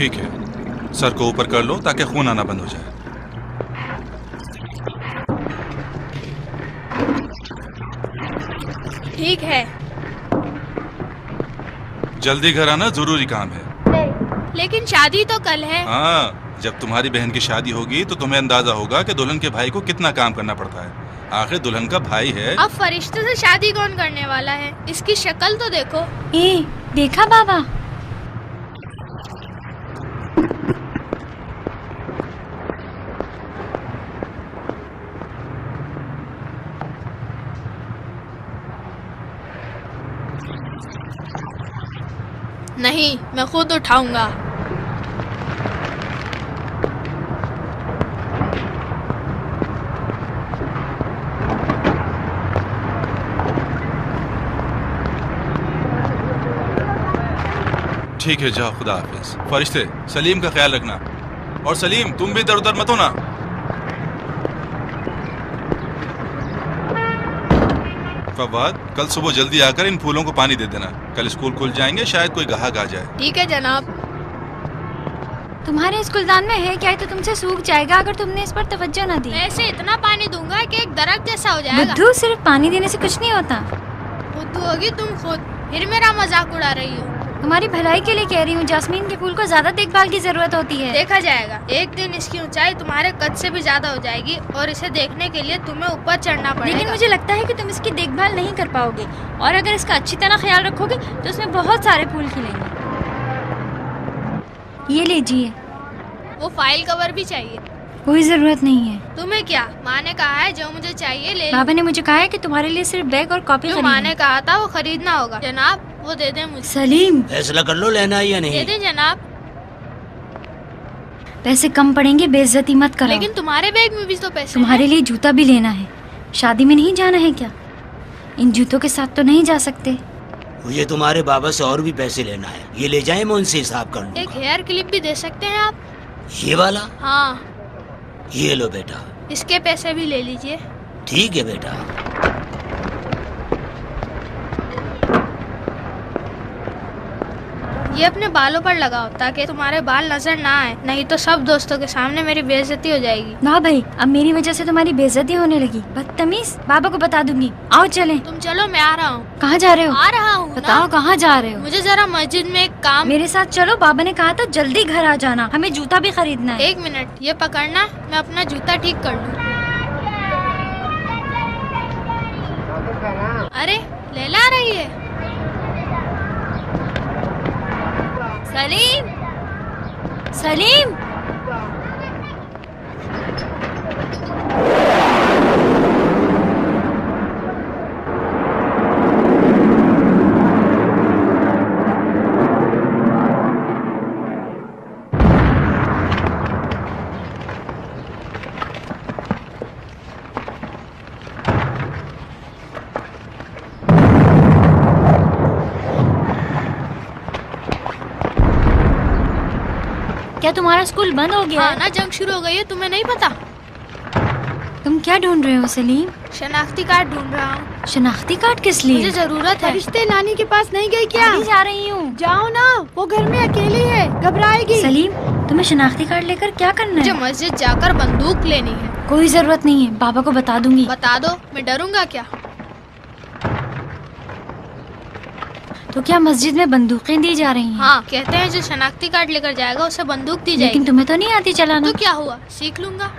ठीक है, सर को ऊपर कर लो ताकि खून आना बंद हो जाए। ठीक है। जल्दी घर आना, जरूरी काम है। लेकिन शादी तो कल है। हाँ, जब तुम्हारी बहन की शादी होगी तो तुम्हें अंदाजा होगा कि दुल्हन के भाई को कितना काम करना पड़ता है। आखिर दुल्हन का भाई है। अब फरिश्ते से शादी कौन करने वाला है? इसकी शक्ल तो देखो। ए, देखा बाबा? नहीं, मैं खुद उठाऊंगा। ठीक है, जाओ, खुदा हाफिज। फरिश्ते, सलीम का ख्याल रखना। और सलीम, तुम भी इधर उधर मत होना। फवाद, कल सुबह जल्दी आकर इन फूलों को पानी दे देना। कल स्कूल खुल जाएंगे, शायद कोई ग्राहक आ जाए। ठीक है जनाब। तुम्हारे इस गुलदान में है क्या? तो तुमसे सूख जाएगा अगर तुमने इस पर तवज्जो न दी। मैं ऐसे इतना पानी दूंगा कि एक दरख्त जैसा हो जाएगा। बुद्धू, सिर्फ पानी देने से कुछ नहीं होता। बुद्धू होगी तुम खुद, फिर मेरा मजाक उड़ा रही हो। तुम्हारी भलाई के लिए कह रही हूँ। जास्मीन के फूल को ज्यादा देखभाल की जरूरत होती है। देखा जाएगा, एक दिन इसकी ऊंचाई तुम्हारे कद से भी ज्यादा हो जाएगी और इसे देखने के लिए तुम्हें ऊपर चढ़ना पड़ेगा। लेकिन मुझे लगता है कि तुम इसकी देखभाल नहीं कर पाओगे, और अगर इसका अच्छी तरह ख्याल रखोगे तो इसमें बहुत सारे फूल खिलेंगे। ये लीजिए। वो फाइल कवर भी चाहिए। कोई जरूरत नहीं है। तुम्हें क्या? माँ ने कहा है जो मुझे चाहिए ले लो। बाबा ने मुझे कहा है कि तुम्हारे लिए सिर्फ बैग और कॉपी जो माँ ने कहा था वो खरीदना होगा। जनाब, वो दे दें मुझे। सलीम, फैसला कर लो, लेना है या नहीं। दे दें जनाब। पैसे कम पड़ेंगे, बेइज्जती मत करो। लेकिन तुम्हारे बैग में भी तो पैसे तुम्हारे लिए जूता भी लेना है। शादी में नहीं जाना है क्या? इन जूतों के साथ तो नहीं जा सकते। मुझे तुम्हारे बाबा से और भी पैसे लेना है। ये ले जाए, मैं उनसे हिसाब कर लूंगा। एक हेयर क्लिप भी दे सकते हैं आप? ये वाला? हाँ। ये लो बेटा। इसके पैसे भी ले लीजिए। ठीक है बेटा। ये अपने बालों पर लगाओ ताकि तुम्हारे बाल नजर ना आए, नहीं तो सब दोस्तों के सामने मेरी बेइज्जती हो जाएगी। वाह भाई, अब मेरी वजह से तुम्हारी बेइज्जती होने लगी। बदतमीज, बाबा को बता दूंगी। आओ चलें। तुम चलो, मैं आ रहा हूँ। कहाँ जा रहे हो? आ रहा हूँ। बताओ कहाँ जा रहे हो? मुझे जरा मस्जिद में एक काम। मेरे साथ चलो, बाबा ने कहा था जल्दी घर आ जाना, हमें जूता भी खरीदना है। एक मिनट, ये पकड़ना, मैं अपना जूता ठीक कर लूँ। अरे लैला आ रही है। सलीम, सलीम, क्या तुम्हारा स्कूल बंद हो गया? हाँ ना, जंग शुरू हो गई है, तुम्हें नहीं पता? तुम क्या ढूंढ रहे हो सलीम? शनाख्ती कार्ड ढूंढ रहा हूँ। शनाख्ती कार्ड किस लिए? मुझे जरूरत है। फरिश्ते नानी के पास नहीं गई क्या? अभी जा रही हूँ। जाओ ना, वो घर में अकेली है, घबराएगी। सलीम, तुम्हें शनाख्ती कार्ड लेकर क्या करना मुझे है? मस्जिद जाकर बंदूक लेनी है। कोई जरूरत नहीं है, बाबा को बता दूंगी। बता दो, मैं डरूंगा क्या? तो क्या मस्जिद में बंदूकें दी जा रही हैं? हाँ, कहते हैं जो शनाख्ती कार्ड लेकर जाएगा उसे बंदूक दी जाएगी। लेकिन तुम्हें तो नहीं आती चलाना। तो क्या हुआ, सीख लूंगा।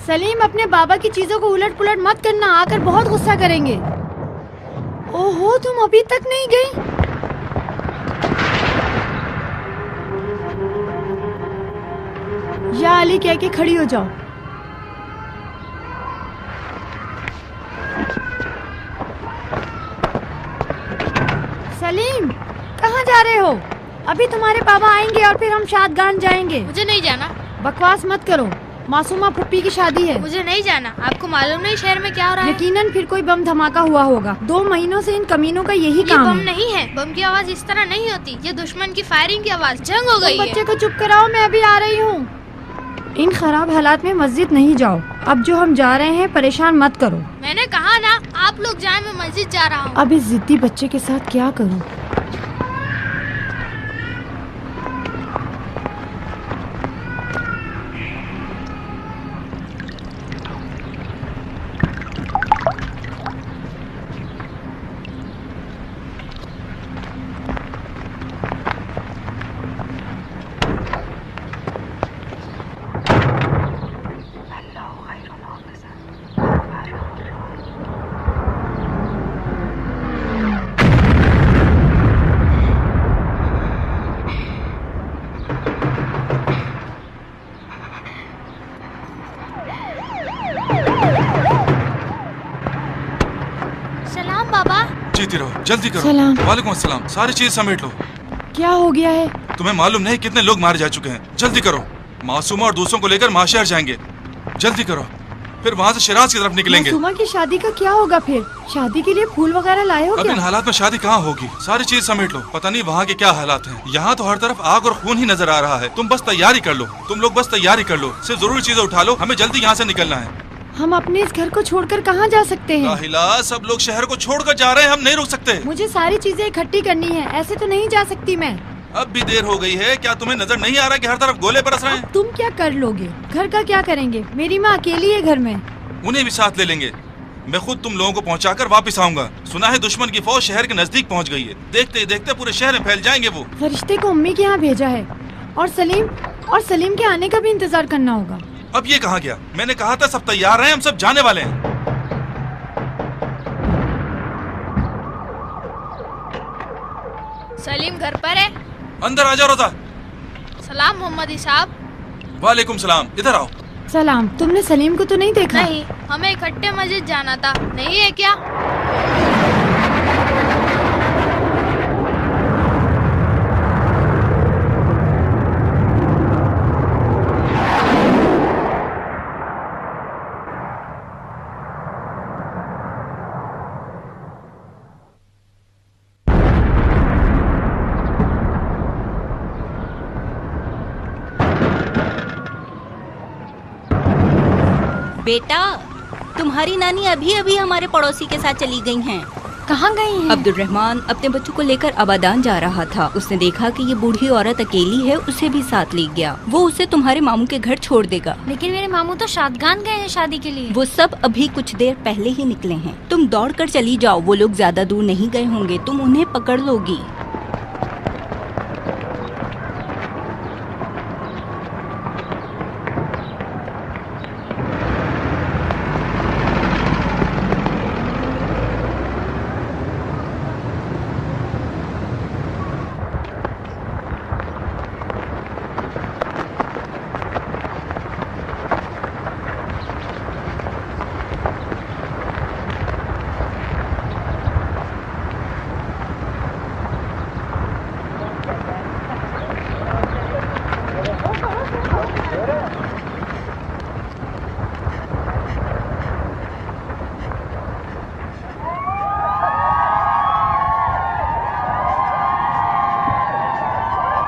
सलीम, अपने बाबा की चीजों को उलट पुलट मत करना, आकर बहुत गुस्सा करेंगे। ओहो, तुम अभी तक नहीं गई? या अली कह के खड़ी हो जाओ। सलीम, कहाँ जा रहे हो? अभी तुम्हारे बाबा आएंगे और फिर हम शादगान जाएंगे। मुझे नहीं जाना। बकवास मत करो, मासूमा फुप्पी की शादी है। मुझे नहीं जाना। आपको मालूम नहीं शहर में क्या हो रहा है? यकीनन फिर कोई बम धमाका हुआ होगा। 2 महीनों से इन कमीनों का यही ये काम बम है। नहीं है। बम की आवाज इस तरह नहीं होती, ये दुश्मन की फायरिंग की आवाज। जंग हो गई तुम है। बच्चे को चुप कराओ, मैं अभी आ रही हूँ। इन खराब हालात में मस्जिद नहीं जाओ। अब जो हम जा रहे हैं, परेशान मत करो। मैंने कहा ना, आप लोग जाए, मैं मस्जिद जा रहा हूँ। अब इस जिद्दी बच्चे के साथ क्या करूँ? देखती रहो, जल्दी करो। सलाम। वालेकुम अस्सलाम। सारी चीज समेट लो। क्या हो गया है? तुम्हें मालूम नहीं कितने लोग मारे जा चुके हैं। जल्दी करो। मासूमा और दूसरों को लेकर माशहर जाएंगे। जल्दी करो, फिर वहाँ से शिराज की तरफ निकलेंगे। मासूमा की शादी का क्या होगा फिर? शादी के लिए फूल वगैरह लाए हो अब क्या? इन हालात में शादी कहाँ होगी? सारी चीज समेट लो। पता नहीं वहाँ के क्या हालात हैं। यहाँ तो हर तरफ आग और खून ही नजर आ रहा है। तुम बस तैयारी कर लो, तुम लोग बस तैयारी कर लो। सिर्फ जरूरी चीजें उठा लो, हमें जल्दी यहाँ से निकलना है। हम अपने इस घर को छोड़कर कहाँ जा सकते हैं? राहिला, सब लोग शहर को छोड़कर जा रहे हैं, हम नहीं रुक सकते। मुझे सारी चीजें इकट्ठी करनी है, ऐसे तो नहीं जा सकती मैं। अब भी देर हो गई है, क्या तुम्हें नजर नहीं आ रहा कि हर तरफ गोले बरस रहे हैं? तुम क्या कर लोगे? घर का क्या करेंगे? मेरी माँ अकेली है घर में। उन्हें भी साथ ले लेंगे। मैं खुद तुम लोगों को पहुंचाकर वापस आऊंगा। सुना है दुश्मन की फौज शहर के नजदीक पहुंच गई है। देखते ही देखते पूरे शहर में फैल जाएंगे वो। फरिश्ते को अम्मी के यहाँ भेजा है और सलीम के आने का भी इंतजार करना होगा। अब ये कहाँ गया? मैंने कहा था सब तैयार हैं, हम सब जाने वाले हैं। सलीम घर पर है? अंदर आ जाओ रोजा। सलाम मोहम्मदी साहब। वालेकुम सलाम। इधर आओ। सलाम। तुमने सलीम को तो नहीं देखा? नहीं, हमें इकट्ठे मस्जिद जाना था, नहीं है क्या? बेटा, तुम्हारी नानी अभी अभी हमारे पड़ोसी के साथ चली गई हैं। कहाँ गई हैं? अब्दुर्रहमान अपने बच्चों को लेकर आबादान जा रहा था। उसने देखा कि ये बूढ़ी औरत अकेली है, उसे भी साथ ले गया। वो उसे तुम्हारे मामू के घर छोड़ देगा। लेकिन मेरे मामू तो शादगान गए हैं शादी के लिए। वो सब अभी कुछ देर पहले ही निकले हैं। तुम दौड़ कर चली जाओ, वो लोग ज्यादा दूर नहीं गए होंगे, तुम उन्हें पकड़ लोगी।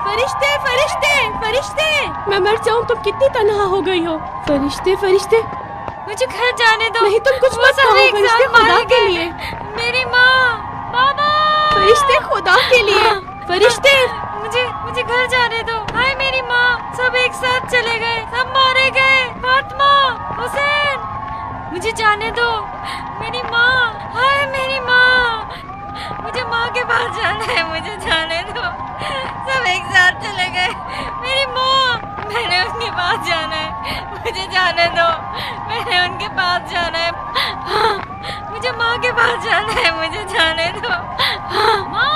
फरिश्ते फरिश्ते फरिश्ते, मैं मर जाऊँ तुम कितनी तन्हा हो गई हो। फरिश्ते फरिश्ते, मुझे घर जाने दो। नहीं तुम कुछ मत कहो फरिश्ते, खुदा के लिए। मेरी माँ, बाबा। फरिश्ते खुदा के लिए, फरिश्ते। मुझे घर जाने दो। हाय मेरी माँ, सब एक साथ चले गए, सब मारे गए। फातिमा, हुसैन, मुझे जाने दो। मेरी माँ, हाय मेरी माँ, मुझे माँ के पास जाना है, मुझे जाने दो। सब एक साथ चले गए। मेरी माँ, मैंने उनके पास जाना है, मुझे जाने दो। मैंने उनके पास जाना है। हाँ, मुझे माँ के पास जाना है, मुझे जाने दो। हाँ, माँ।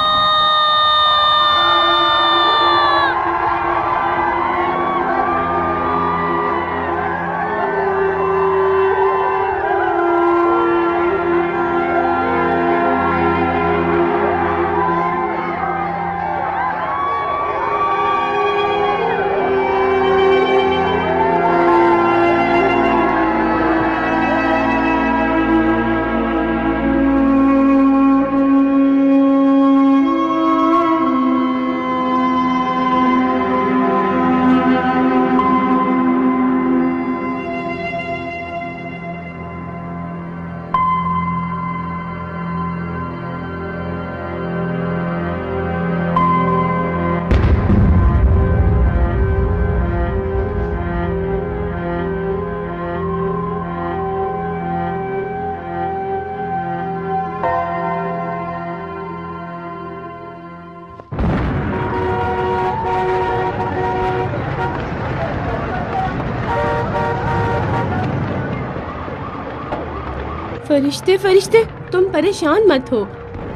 फरिश्ते फरिश्ते, तुम परेशान मत हो।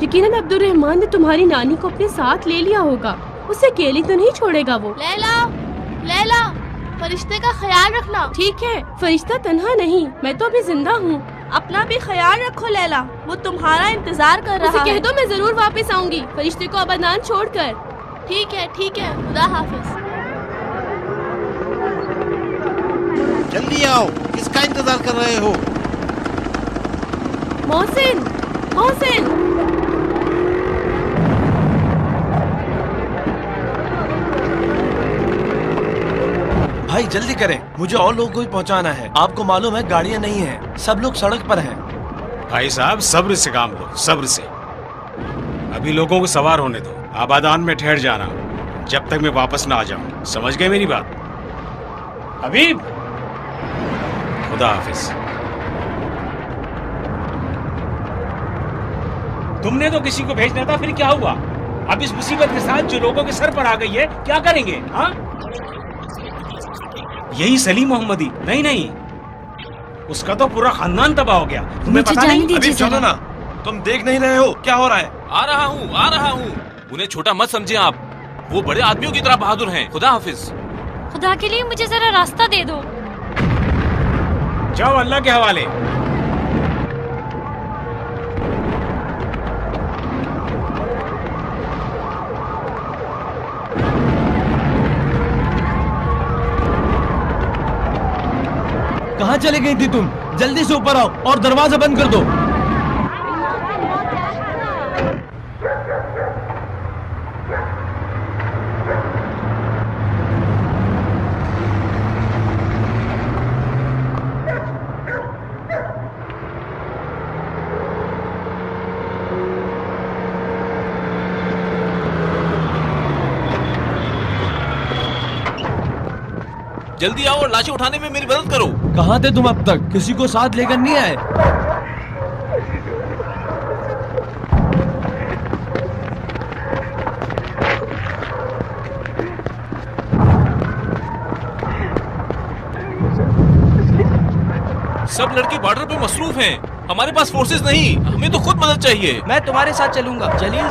यकीनन अब्दुर्रहमान ने तुम्हारी नानी को अपने साथ ले लिया होगा। उसे अकेली तो नहीं छोड़ेगा वो। लैला, फरिश्ते का ख्याल रखना। ठीक है, फरिश्ता तन्हा नहीं, मैं तो अभी जिंदा हूँ। अपना भी ख्याल रखो लैला, वो तुम्हारा इंतजार कर रहा उसे कह है। दो मैं जरूर वापस आऊंगी, फरिश्ते को अबादान छोड़कर। ठीक है, खुदा हाफिज। जल्दी आओ, किसका इंतजार कर रहे हो? मोहसिन, भाई जल्दी करें, मुझे और लोगों को भी पहुंचाना है। आपको मालूम है गाड़ियां नहीं हैं, सब लोग सड़क पर हैं। भाई साहब सब्र से काम लो, सब्र से। अभी लोगों को सवार होने दो, आबादान में ठहर जाना जब तक मैं वापस ना आ जाऊं। समझ गए मेरी बात? हबीब, खुदा हाफिज। तुमने तो किसी को भेजना था, फिर क्या हुआ? अब इस मुसीबत के साथ जो लोगों के सर पर आ गई है, क्या करेंगे? हाँ, यही सलीम मोहम्मदी? नहीं, उसका तो पूरा खानदान तबाह हो गया। तुम्हें पता नहीं? अभी चलो ना, तुम देख नहीं रहे हो क्या हो रहा है? आ रहा हूँ। उन्हें छोटा मत समझे आप, वो बड़े आदमियों की तरह बहादुर हैं। खुदा हाफिज। खुदा के लिए मुझे जरा रास्ता दे दो। जाओ अल्लाह के हवाले। कहाँ चले गई थी तुम? जल्दी से ऊपर आओ और दरवाजा बंद कर दो। जल्दी आओ और लाशें उठाने में मेरी मदद करो। कहाँ थे तुम अब तक? किसी को साथ लेकर नहीं आए? सब लड़के बॉर्डर पे मसरूफ हैं। हमारे पास फोर्सेस नहीं, हमें तो खुद मदद चाहिए। मैं तुम्हारे साथ चलूंगा। जलील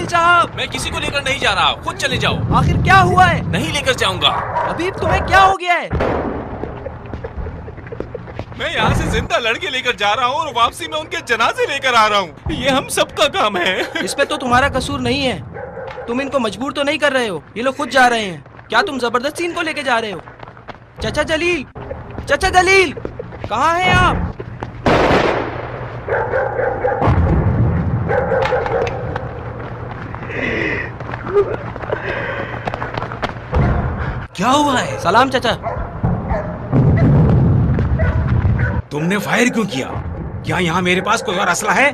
साहब। मैं किसी को लेकर नहीं जा रहा, खुद चले जाओ। आखिर क्या हुआ है? नहीं लेकर जाऊंगा। अभी तुम्हें क्या हो गया है? मैं यहाँ से जिंदा लड़के लेकर जा रहा हूँ और वापसी में उनके जनाजे लेकर आ रहा हूँ। ये हम सबका काम है। इस पे तो तुम्हारा कसूर नहीं है। तुम इनको मजबूर तो नहीं कर रहे हो, ये लोग खुद जा रहे हैं। क्या तुम जबरदस्ती इनको लेके जा रहे हो? चाचा जलील, कहाँ हैं आप? क्या हुआ है? सलाम चाचा। तुमने फायर क्यों किया? क्या यहाँ मेरे पास कोई और असला है?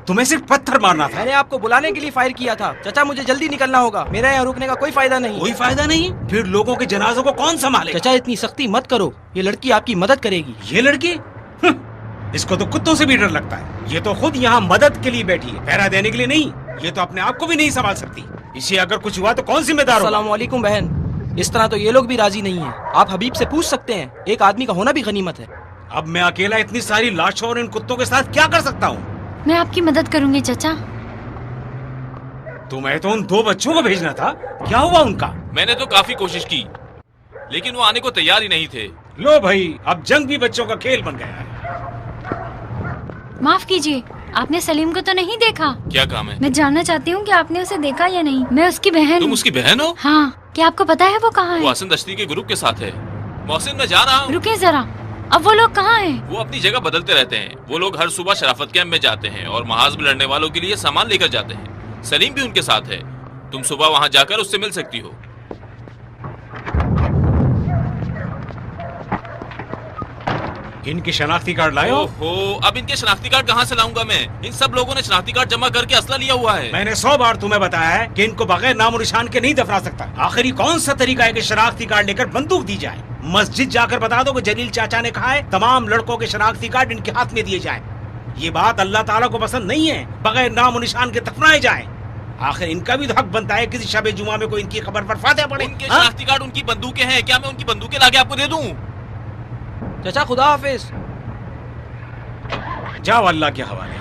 तुम्हें सिर्फ पत्थर मारना था। मैंने आपको बुलाने के लिए फायर किया था। चाचा मुझे जल्दी निकलना होगा, मेरा यहाँ रुकने का कोई फायदा नहीं। कोई फायदा नहीं? फिर लोगों के जनाजों को कौन संभाले? चाचा इतनी सख्ती मत करो, ये लड़की आपकी मदद करेगी। ये लड़की? इसको तो कुत्तों से भी डर लगता है। ये तो खुद यहाँ मदद के लिए बैठी है, पहरा देने के लिए नहीं। ये तो अपने आप को भी नहीं संभाल सकती। इसे अगर कुछ हुआ तो कौन जिम्मेदार होगा? अस्सलाम वालेकुम बहन। इस तरह तो ये लोग भी राजी नहीं है। आप हबीब से पूछ सकते हैं, एक आदमी का होना भी गनीमत है। अब मैं अकेला इतनी सारी लाशों और इन कुत्तों के साथ क्या कर सकता हूँ? मैं आपकी मदद करूंगी चाचा। तुम्हें तो उन 2 बच्चों को भेजना था, क्या हुआ उनका? मैंने तो काफी कोशिश की, लेकिन वो आने को तैयार ही नहीं थे। लो भाई, अब जंग भी बच्चों का खेल बन गया है। माफ कीजिए, आपने सलीम को तो नहीं देखा? क्या काम है? मैं जानना चाहती हूँ कि आपने उसे देखा या नहीं। मैं उसकी बहन। तुम उसकी बहन हो? हाँ, क्या आपको पता है वो कहाँ है? वो हसन दश्ती के ग्रुप के साथ है। मोहसिन, मैं जा रहा हूँ। रुके जरा, अब वो लोग कहाँ हैं? वो अपनी जगह बदलते रहते हैं। वो लोग हर सुबह शराफत कैंप में जाते हैं और महाज में लड़ने वालों के लिए सामान लेकर जाते हैं। सलीम भी उनके साथ है। तुम सुबह वहाँ जाकर उससे मिल सकती हो। इनकी शनाख्ती कार्ड लाए हो? ओहो, अब इनके शनाख्ती कार्ड कहाँ से लाऊंगा मैं? इन सब लोगों ने शनाख्ती कार्ड जमा करके असला लिया हुआ है। मैंने 100 बार तुम्हें बताया है कि इनको बगैर नाम और निशान के नहीं दफना सकता। आखिरी कौन सा तरीका है कि शनाख्ती कार्ड लेकर बंदूक दी जाए? मस्जिद जाकर बता दो कि जलील चाचा ने कहा है तमाम लड़कों के शनाख्ती कार्ड इनके हाथ में दिए जाए। ये बात अल्लाह ताला को पसंद नहीं है, बगैर नाम और निशान के दफनाए जाए। आखिर इनका भी तो हक बनता है किसी शबे जुमा में कोई इनकी खबर पर फातिहा पड़े। उनके शनाख्ती कार्ड उनकी बंदूकें हैं, क्या मैं उनकी बंदूकें लाके आपको दे दूं? चाचा खुदा हाफिज। जाओ अल्लाह के हवाले।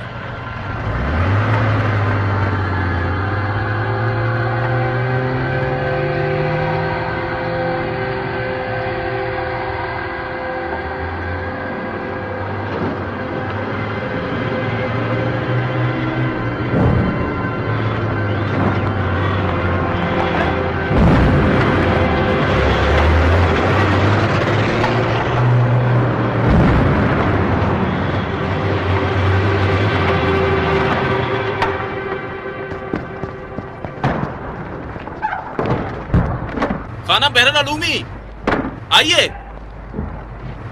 खाना बहरन अलूमी, आइए,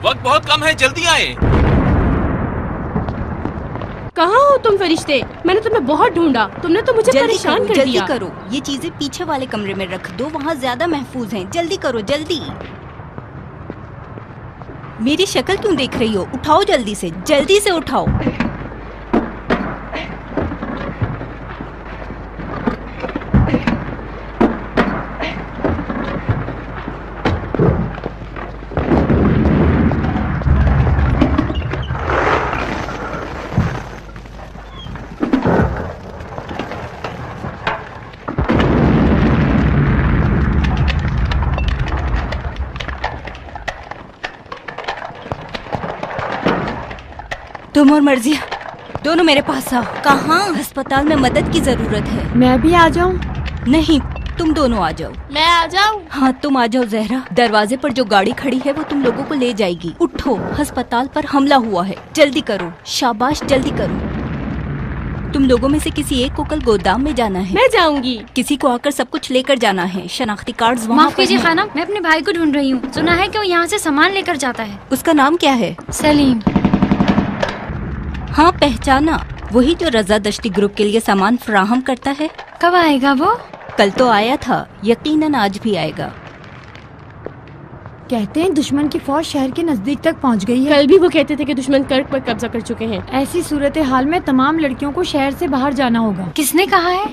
वक्त बहुत कम है, जल्दी आए। कहाँ हो तुम फरिश्ते? मैंने तुम्हें बहुत ढूंढा, तुमने तो मुझे परेशान कर दिया। जल्दी करो, ये चीजें पीछे वाले कमरे में रख दो, वहाँ ज्यादा महफूज हैं। जल्दी करो, जल्दी। मेरी शक्ल क्यों देख रही हो? उठाओ जल्दी से उठाओ। तुम और मर्जिया दोनों मेरे पास आओ। कहाँ? अस्पताल में मदद की जरूरत है। मैं भी आ जाऊँ? नहीं, तुम दोनों आ जाओ। मैं आ जाऊँ? हाँ, तुम आ जाओ जहरा। दरवाजे पर जो गाड़ी खड़ी है वो तुम लोगों को ले जाएगी। उठो, अस्पताल पर हमला हुआ है, जल्दी करो। शाबाश, जल्दी करो। तुम लोगों में से किसी एक को कल गोदाम में जाना है। मैं जाऊंगी। किसी को आकर सब कुछ लेकर जाना है। शनाख्ती कार्ड वहाँ माफ कीजिए खाना, मैं अपने भाई को ढूंढ रही हूँ। सुना है कि वो यहाँ से सामान लेकर जाता है। उसका नाम क्या है? सलीम। हाँ, पहचाना। वही जो रजा दश्ती ग्रुप के लिए सामान फराहम करता है। कब आएगा वो? कल तो आया था, यकीनन आज भी आएगा। कहते हैं दुश्मन की फौज शहर के नजदीक तक पहुंच गई है। कल भी वो कहते थे कि दुश्मन कर्क पर कब्जा कर चुके हैं। ऐसी सूरत हाल में तमाम लड़कियों को शहर से बाहर जाना होगा। किसने कहा है?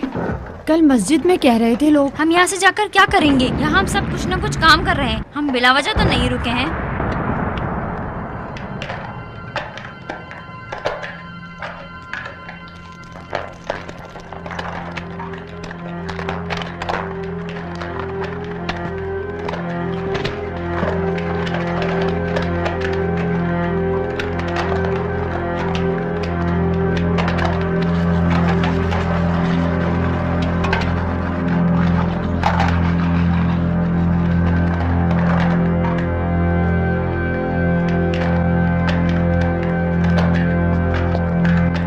कल मस्जिद में कह रहे थे लोग। हम यहाँ से जाकर क्या करेंगे? यहाँ हम सब कुछ न कुछ काम कर रहे हैं, हम बिला वजह तो नहीं रुके हैं।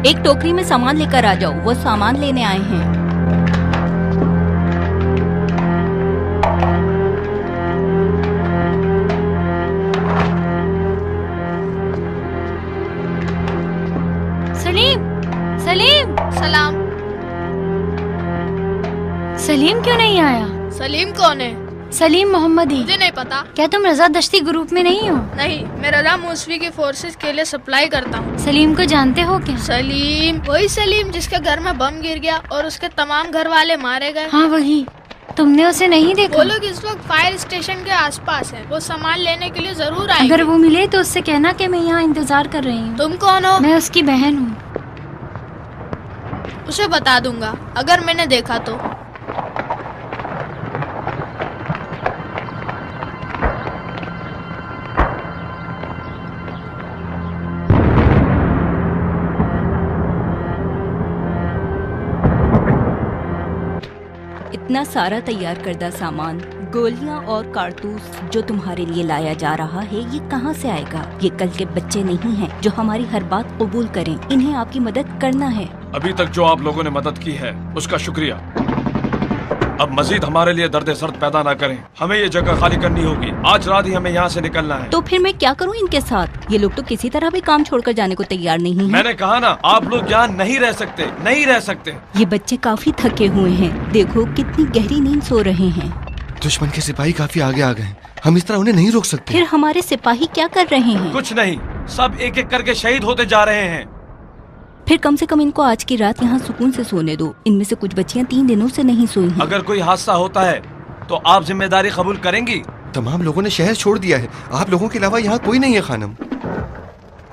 एक टोकरी में सामान लेकर आ जाओ, वो सामान लेने आए हैं। सलीम, सलीम। सलाम। सलीम क्यों नहीं आया? सलीम कौन है? सलीम मोहम्मदी। मुझे नहीं पता। क्या तुम रजा दश्ती ग्रुप में नहीं हो? नहीं, मैं रजा मूसवी की फोर्सेस के लिए सप्लाई करता हूँ। सलीम को जानते हो क्या? सलीम, वही सलीम जिसके घर में बम गिर गया और उसके तमाम घर वाले मारे गए। हाँ वही। तुमने उसे नहीं देखा? वो लोग इस वक्त फायर स्टेशन के आसपास हैं। वो सामान लेने के लिए जरूर आएंगे। अगर वो मिले तो उससे कहना कि मैं यहाँ इंतजार कर रही हूँ। तुम कौन हो? मैं उसकी बहन हूँ। उसे बता दूंगा अगर मैंने देखा तो। इतना सारा तैयार करदा सामान, गोलियां और कारतूस जो तुम्हारे लिए लाया जा रहा है, ये कहाँ से आएगा? ये कल के बच्चे नहीं हैं जो हमारी हर बात कबूल करें। इन्हें आपकी मदद करना है। अभी तक जो आप लोगों ने मदद की है उसका शुक्रिया। अब मजीद हमारे लिए दर्द सर्द पैदा ना करें। हमें ये जगह खाली करनी होगी। आज रात ही हमें यहाँ से निकलना है। तो फिर मैं क्या करूँ इनके साथ? ये लोग तो किसी तरह भी काम छोड़कर जाने को तैयार नहीं हैं। मैंने कहा ना, आप लोग यहाँ नहीं रह सकते, नहीं रह सकते। ये बच्चे काफी थके हुए हैं। देखो कितनी गहरी नींद सो रहे हैं। दुश्मन के सिपाही काफी आगे आ गए। हम इस तरह उन्हें नहीं रोक सकते। फिर हमारे सिपाही क्या कर रहे हैं? कुछ नहीं, सब एक एक करके शहीद होते जा रहे हैं। फिर कम से कम इनको आज की रात यहाँ सुकून से सोने दो। इनमें से कुछ बच्चियाँ 3 दिनों से नहीं सोई हैं। अगर कोई हादसा होता है तो आप जिम्मेदारी कबूल करेंगी? तमाम लोगों ने शहर छोड़ दिया है, आप लोगों के अलावा यहाँ कोई नहीं है खानम।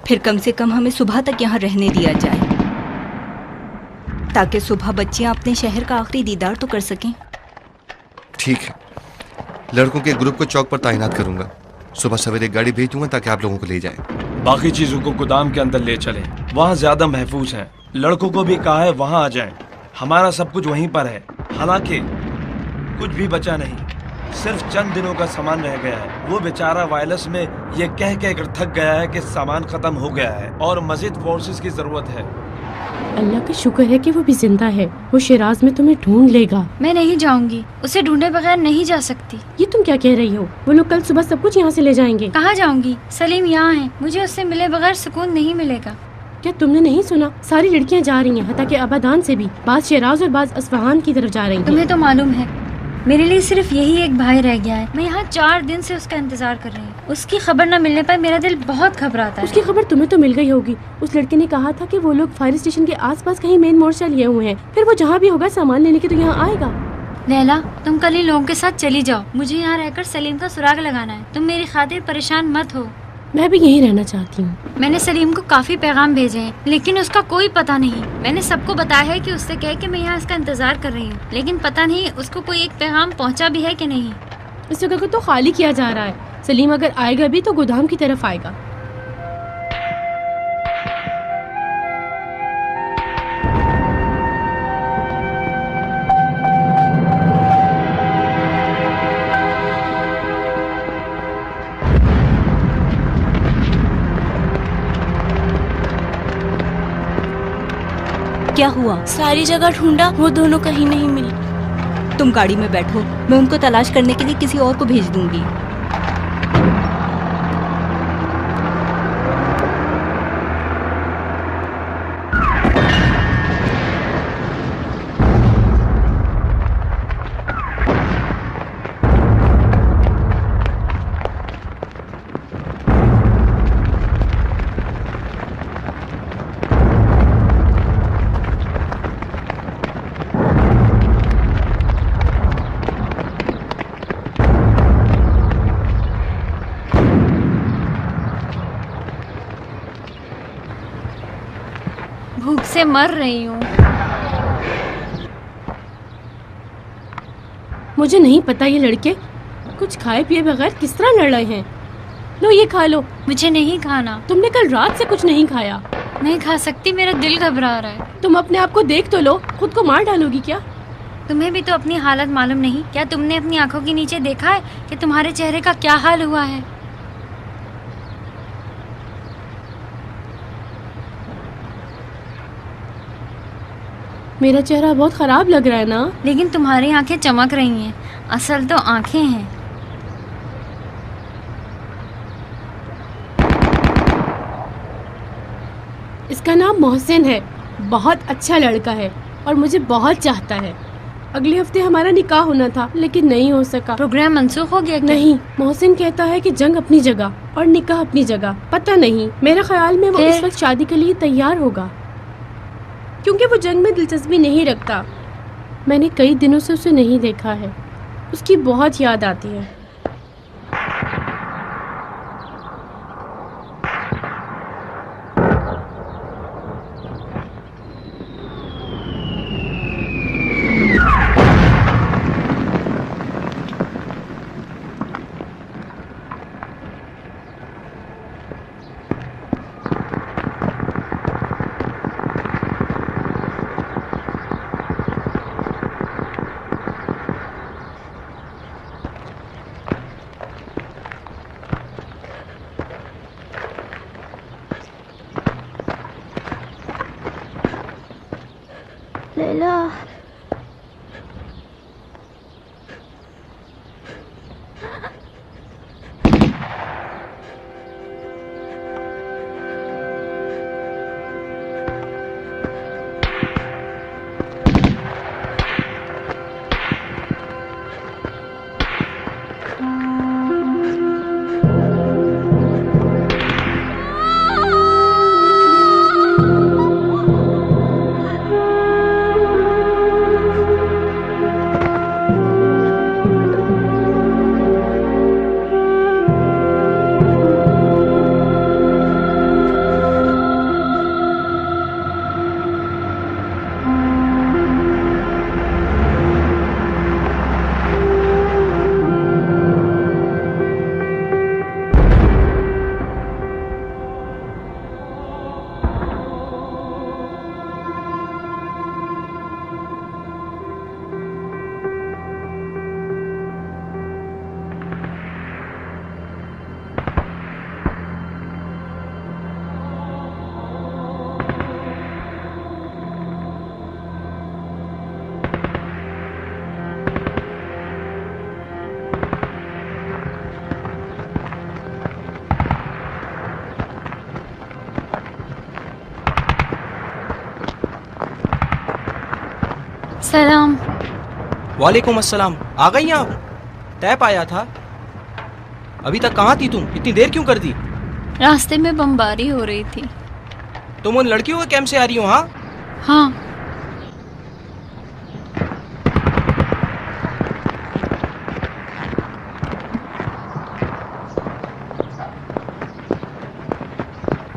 फिर कम से कम हमें सुबह तक यहाँ रहने दिया जाए, ताकि सुबह बच्चियाँ अपने शहर का आखिरी दीदार तो कर सकें। ठीक है, लड़कों के ग्रुप को चौक पर तैनात करूंगा। सुबह सवेरे गाड़ी भेज दूंगा ताकि आप लोगों को ले जाए। बाकी चीजों को गोदाम के अंदर ले चलें, वहाँ ज्यादा महफूज है। लड़कों को भी कहा है वहाँ आ जाएं। हमारा सब कुछ वहीं पर है। हालांकि कुछ भी बचा नहीं, सिर्फ चंद दिनों का सामान रह गया है। वो बेचारा वायरस में ये कह कर थक गया है कि सामान खत्म हो गया है और मजीद फोर्सेस की जरूरत है। अल्लाह का शुक्र है कि वो भी जिंदा है। वो शिराज में तुम्हें ढूंढ लेगा। मैं नहीं जाऊंगी, उसे ढूंढे बगैर नहीं जा सकती। ये तुम क्या कह रही हो? वो लोग कल सुबह सब कुछ यहाँ से ले जाएंगे। कहाँ जाऊंगी? सलीम यहाँ है, मुझे उससे मिले बगैर सुकून नहीं मिलेगा। क्या तुमने नहीं सुना? सारी लड़कियाँ जा रही हैं, हत्ता के अबादान से भी। बाज शिराज और बाज अस्फहान की तरफ जा रही हैं। तुम्हें तो मालूम है मेरे लिए सिर्फ यही एक भाई रह गया है। मैं यहाँ 4 दिन से उसका इंतजार कर रही हूँ। उसकी खबर न मिलने पर मेरा दिल बहुत घबराता है। उसकी खबर तुम्हें तो मिल गई होगी। उस लड़के ने कहा था कि वो लोग फायर स्टेशन के आसपास कहीं मेन मोर्चा लिए हुए हैं। फिर वो जहाँ भी होगा सामान लेने के तो यहाँ आएगा। लैला, तुम कल इन लोगों के साथ चली जाओ। मुझे यहाँ रहकर सलीम का सुराग लगाना है। तुम मेरी खातिर परेशान मत हो। मैं भी यहीं रहना चाहती हूँ। मैंने सलीम को काफी पैगाम भेजे हैं, लेकिन उसका कोई पता नहीं। मैंने सबको बताया है कि उससे कहे कि मैं यहाँ इसका इंतजार कर रही हूँ, लेकिन पता नहीं उसको कोई एक पैगाम पहुँचा भी है कि नहीं। इस जगह को तो खाली किया जा रहा है। सलीम अगर आएगा भी तो गोदाम की तरफ आएगा। क्या हुआ? सारी जगह ढूंढा, वो दोनों कहीं नहीं मिले। तुम गाड़ी में बैठो, मैं उनको तलाश करने के लिए किसी और को भेज दूंगी। भूख से मर रही हूँ। मुझे नहीं पता ये लड़के कुछ खाए पिए बगैर किस तरह लड़ रहे हैं। लो ये खा लो। मुझे नहीं खाना। तुमने कल रात से कुछ नहीं खाया। नहीं खा सकती, मेरा दिल घबरा रहा है। तुम अपने आप को देख तो लो, खुद को मार डालोगी क्या? तुम्हें भी तो अपनी हालत मालूम नहीं। क्या तुमने अपनी आंखों के नीचे देखा है कि तुम्हारे चेहरे का क्या हाल हुआ है? मेरा चेहरा बहुत खराब लग रहा है ना? लेकिन तुम्हारी आंखें चमक रही हैं। असल तो आंखें हैं। इसका नाम मोहसिन है। बहुत अच्छा लड़का है और मुझे बहुत चाहता है। अगले हफ्ते हमारा निकाह होना था लेकिन नहीं हो सका। प्रोग्राम मंसूख हो गया क्या? नहीं, मोहसिन कहता है कि जंग अपनी जगह और निकाह अपनी जगह। पता नहीं, मेरे ख्याल में वो इस वक्त शादी के लिए तैयार होगा, क्योंकि वो जंग में दिलचस्पी नहीं रखता। मैंने कई दिनों से उसे नहीं देखा है। उसकी बहुत याद आती है। लैला, सलाम। वालेकुम अस्सलाम। आ गई आप? टैप आया था। अभी तक कहाँ थी तुम? इतनी देर क्यों कर दी? रास्ते में बमबारी हो रही थी। तुम उन लड़कियों के कैंप से आ रही हो? हाँ हाँ।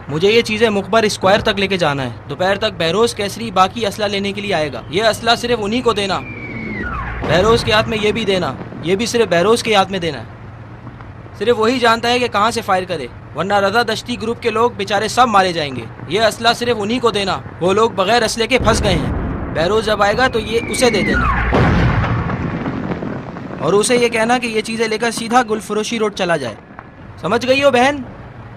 मुझे ये चीजें मुखबर स्क्वायर तक लेके जाना है। दोपहर तक बहरोज कैसरी बाकी असला लेने के लिए आएगा। ये असला सिर्फ उन्हीं को देना। बहरोज के हाथ में ये भी देना। ये भी सिर्फ बहरोज के हाथ में देना है। सिर्फ वही जानता है कि कहाँ से फायर करे, वरना रजा दश्ती ग्रुप के लोग बेचारे सब मारे जाएंगे। ये असला सिर्फ उन्हीं को देना। वो लोग बगैर असले के फंस गए हैं। बहरोज जब आएगा तो ये उसे दे देना और उसे ये कहना कि ये चीजें लेकर सीधा गुलफरोशी रोड चला जाए। समझ गई हो बहन?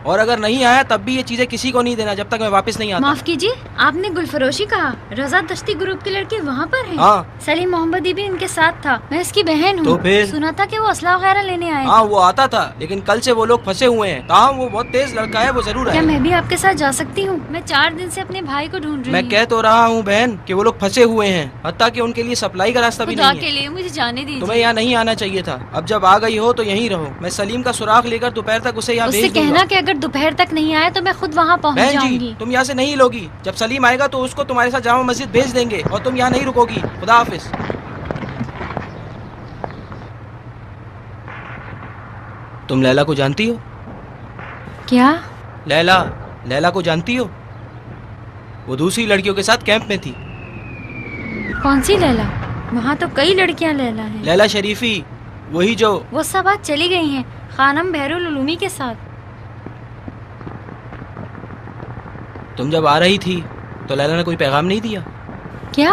और अगर नहीं आया तब भी ये चीजें किसी को नहीं देना जब तक मैं वापस नहीं आता। माफ कीजिए, आपने गुलफरोशी कहा? रजा दश्ती ग्रुप के लड़के वहाँ पर हैं? हाँ। सलीम मोहम्मदी भी इनके साथ था। मैं इसकी बहन हूँ। तो फिर? सुना था कि वो असला वगैरह लेने आए। हाँ, वो आता था, लेकिन कल से वो लोग फंसे हुए हैं। ताहम वो बहुत तेज लड़का है, वो जरूर क्या है। मैं भी आपके साथ जा सकती हूँ? मैं 4 दिन से अपने भाई को ढूंढ रही हूँ। मैं कह तो रहा हूँ बहन कि वो लोग फंसे हुए हैं, हत्ता कि उनके लिए सप्लाई का रास्ता भी खुदा नहीं के है। लिए मुझे जाने दीजिए। तुम्हें यहाँ नहीं आना चाहिए था। अब जब आ गई हो तो यहीं रहो। मैं सलीम का सुराग लेकर दोपहर तक उसे यहाँ उससे भेज दूंगा। कहना कि अगर दोपहर तक नहीं आया तो मैं खुद वहाँ पहुँच बहन जाऊंगी। जी, तुम यहाँ से नहीं लोगी। जब सलीम आएगा तो उसको तुम्हारे साथ जामा मस्जिद भेज देंगे और तुम यहाँ नहीं रुकोगी। खुदा हाफिज। तुम लैला को जानती हो? क्या? लैला को जानती हो? वो दूसरी लड़कियों के साथ कैंप में थी। कौन सी लैला? वहाँ तो कई लड़कियाँ लैला हैं। लैला शरीफी, वही जो। वो सब आज चली गई हैं खानम बहरुल उलूमी के साथ। तुम जब आ रही थी तो लैला ने कोई पैगाम नहीं दिया? क्या?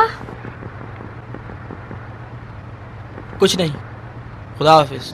कुछ नहीं। खुदा हाफिज।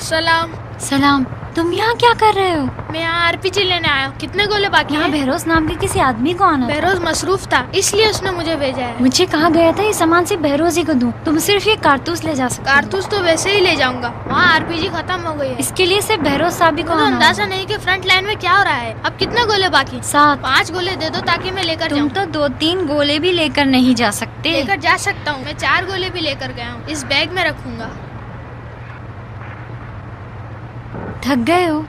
सलाम। सलाम। तुम यहाँ क्या कर रहे हो? मैं यहाँ आरपीजी लेने आया हूँ। कितने गोले बाकी यहाँ हैं? बहरोज नाम के किसी आदमी को आना था। बहरोज मसरूफ था, इसलिए उसने मुझे भेजा है। मुझे कहा गया था ये सामान सिर्फ बहरोज ही को दूं। तुम सिर्फ ये कारतूस ले जा सकते हो। कारतूस तो वैसे ही ले जाऊंगा, वहाँ आरपीजी खत्म हो गई है। इसके लिए सिर्फ बहरोज साहब ही को तो आना अंदाजा नहीं कि फ्रंट लाइन में क्या हो रहा है। अब कितने गोले बाकी? 7। 5 गोले दे दो ताकि मैं लेकर तुम जाऊँ। तो 2-3 गोले भी लेकर नहीं जा सकते। लेकर जा सकता हूँ, मैं 4 गोले भी लेकर गया हूँ, इस बैग में रखूंगा। थक गए हो?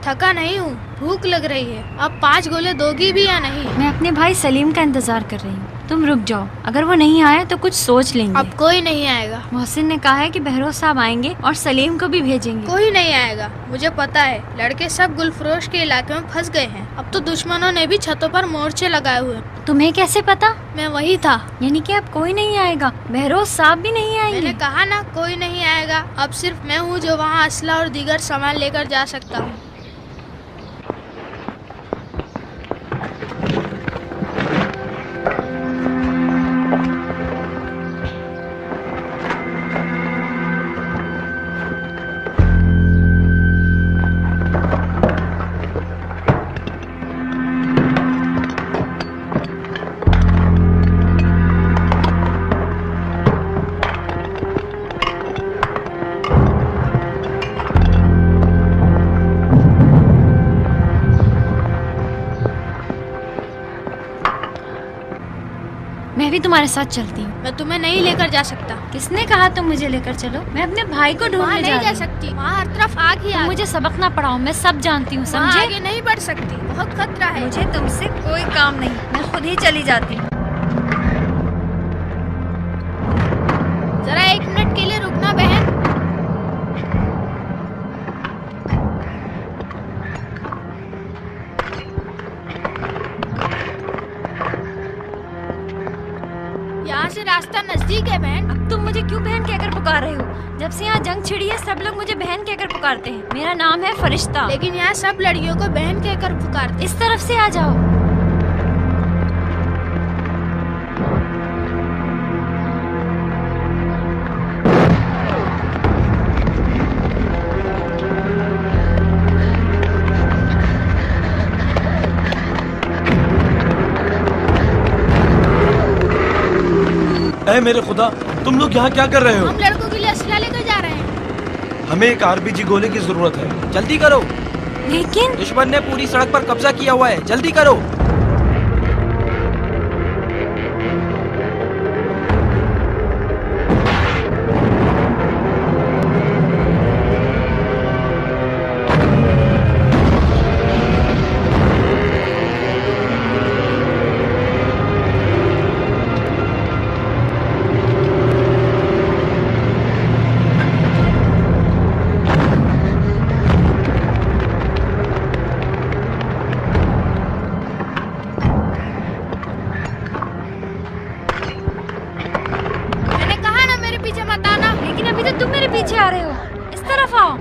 थका नहीं हूँ, भूख लग रही है। अब 5 गोले दोगी भी या नहीं? मैं अपने भाई सलीम का इंतजार कर रही हूँ, तुम रुक जाओ। अगर वो नहीं आया तो कुछ सोच लेंगे। अब कोई नहीं आएगा। मोहसिन ने कहा है कि बहरोज साहब आएंगे और सलीम को भी भेजेंगे। कोई नहीं आएगा, मुझे पता है। लड़के सब गुलफरोश के इलाके में फंस गए हैं। अब तो दुश्मनों ने भी छतों पर मोर्चे लगाए हुए। तुम्हें कैसे पता? मैं वही था। यानी कि अब कोई नहीं आएगा, बहरोज साहब भी नहीं आएंगे। मैंने कहा ना कोई नहीं आएगा। अब सिर्फ मैं हूँ जो वहाँ असला और दीगर सामान लेकर जा सकता हूँ। मैं भी तुम्हारे साथ चलती हूँ। मैं तुम्हें नहीं लेकर जा सकता। किसने कहा तुम मुझे लेकर चलो? मैं अपने भाई को वहाँ ढूंढने नहीं जा रही हूँ। सकती, वहाँ हर तरफ आग ही तुम आग। मुझे सबक ना पढ़ाओ, मैं सब जानती हूँ, वहाँ समझे? आगे नहीं बढ़ सकती, बहुत खतरा है। मुझे तुमसे कोई काम नहीं, मैं खुद ही चली जाती हूँ। जरा 1 मिनट के लिए रुकना बहन। यहाँ से रास्ता नजदीक है बहन। अब तुम मुझे क्यों बहन कहकर पुकार रहे हो? जब से यहाँ जंग छिड़ी है सब लोग मुझे बहन कहकर पुकारते हैं। मेरा नाम है फरिश्ता। लेकिन यहाँ सब लड़कियों को बहन कहकर पुकारते। इस तरफ से आ जाओ। ऐ मेरे खुदा, तुम लोग यहाँ क्या कर रहे हो? हम लड़कों के लिए असला लेकर जा रहे हैं। हमें एक आरपीजी गोले की जरूरत है। जल्दी करो, लेकिन दुश्मन ने पूरी सड़क पर कब्जा किया हुआ है, जल्दी करो। लेकिन अभी तो तुम मेरे पीछे आ रहे हो। इस तरफ आओ।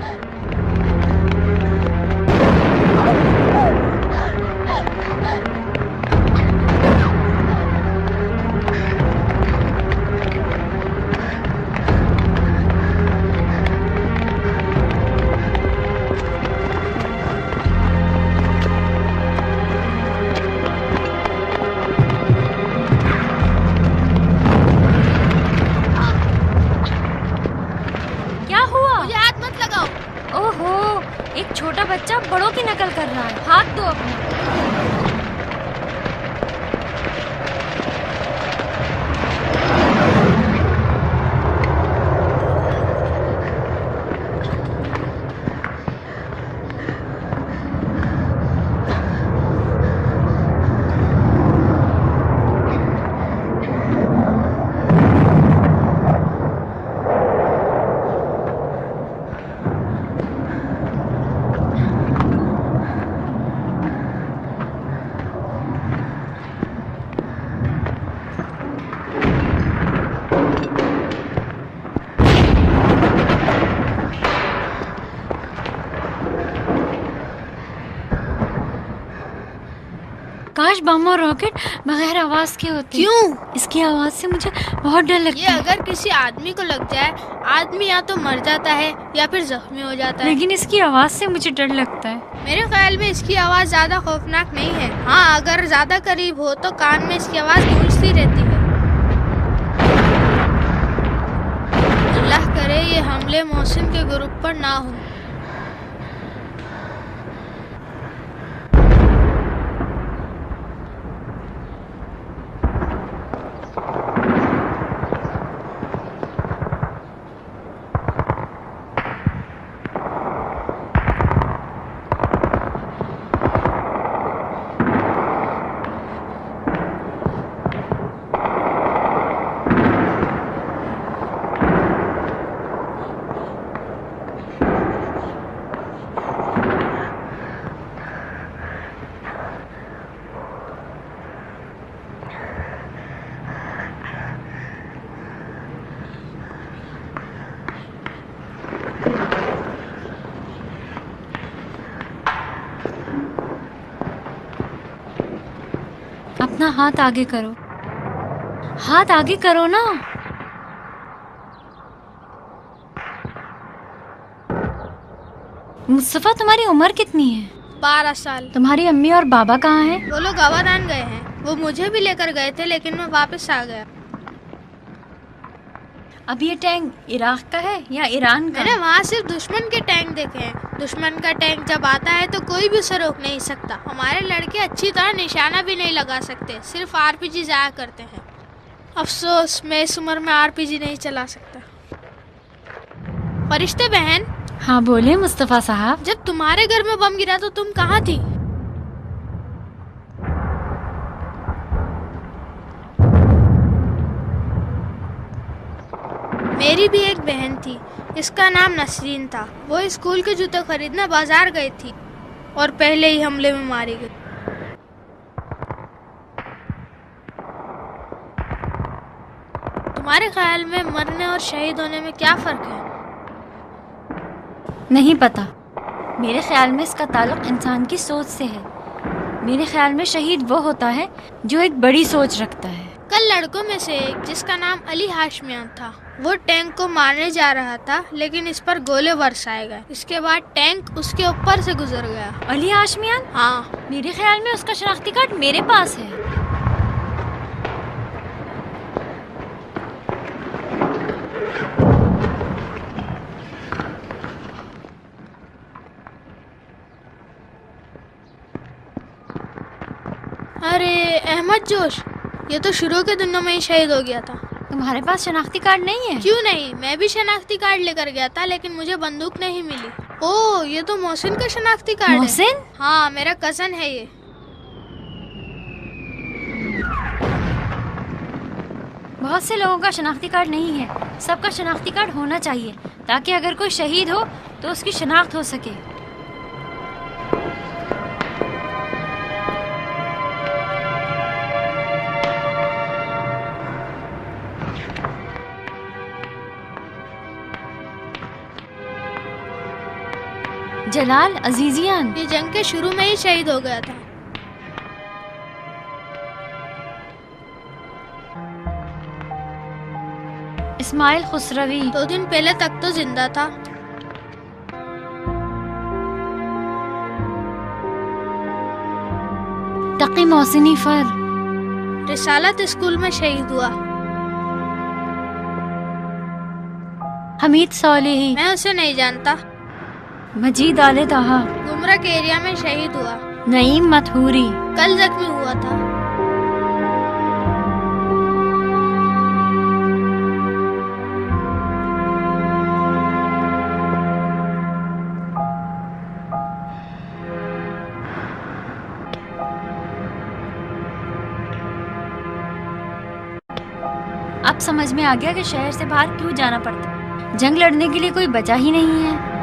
काश बम और रॉकेट बगैर आवाज के होते। क्यों? इसकी आवाज से मुझे बहुत डर लगता है। ये अगर किसी आदमी को लग जाए, आदमी या तो मर जाता है या फिर जख्मी हो जाता है। लेकिन इसकी आवाज से मुझे डर लगता है। मेरे ख्याल में इसकी आवाज ज्यादा खौफनाक नहीं है। हाँ, अगर ज्यादा करीब हो तो कान में इसकी आवाज गूंजती रहती है। अल्लाह करे ये हमले मोहसिन के ग्रुप पर ना हो। अपना हाथ आगे करो, हाथ आगे करो ना। मुस्तफा, तुम्हारी उम्र कितनी है? 12 साल। तुम्हारी अम्मी और बाबा कहाँ हैं? वो लोग गवादान गए हैं। वो मुझे भी लेकर गए थे लेकिन मैं वापस आ गया। अब ये टैंक इराक का है या ईरान का? मैंने वहाँ सिर्फ दुश्मन के टैंक देखे हैं। दुश्मन का टैंक जब आता है तो कोई भी उसे रोक नहीं सकता। हमारे लड़के अच्छी तरह निशाना भी नहीं लगा सकते, सिर्फ आरपीजी जाया करते हैं। अफसोस मैं इस उम्र में आरपीजी नहीं चला सकता। फरिश्ते बहन। हाँ बोले मुस्तफा साहब। जब तुम्हारे घर में बम गिरा तो तुम कहाँ थी? मेरी भी एक बहन थी, इसका नाम नसरीन था। वो स्कूल के जूते खरीदने बाजार गई थी और पहले ही हमले में मारी गई। तुम्हारे ख्याल में मरने और शहीद होने में क्या फर्क है? नहीं पता। मेरे ख्याल में इसका ताल्लुक इंसान की सोच से है। मेरे ख्याल में शहीद वो होता है जो एक बड़ी सोच रखता है। कल लड़कों में से एक, जिसका नाम अली हाशमियान था, वो टैंक को मारने जा रहा था लेकिन इस पर गोले बरसाए गए। इसके बाद टैंक उसके ऊपर से गुजर गया। अली हाशमियान? हाँ। मेरे ख्याल में उसका शनाख्ती कार्ड मेरे पास है। अरे अहमद जोश, ये तो शुरू के दिनों में ही शहीद हो गया था। तुम्हारे पास शनाख्ती कार्ड नहीं है? क्यों नहीं, मैं भी शनाख्ती कार्ड लेकर गया था लेकिन मुझे बंदूक नहीं मिली। ओह, ये तो मोहसिन का शनाख्ती कार्ड मोहसिन? है। हाँ, मेरा कजन है ये। बहुत से लोगों का शनाख्ती कार्ड नहीं है। सबका शनाख्ती कार्ड होना चाहिए ताकि अगर कोई शहीद हो तो उसकी शनाख्त हो सके। जलाल अजीजियान, ये जंग के शुरू में ही शहीद हो गया था। इस्माइल खुसरवी 2 दिन पहले तक तो जिंदा था। तकी मोहसिनी फर रिसालत स्कूल में शहीद हुआ। हमीद सोलेही, मैं उसे नहीं जानता। मजीद आले ताहा गुमरा के एरिया में शहीद हुआ। नईम मथूरी कल जख्मी हुआ था। अब समझ में आ गया कि शहर से बाहर क्यों जाना पड़ता। जंग लड़ने के लिए कोई बचा ही नहीं है।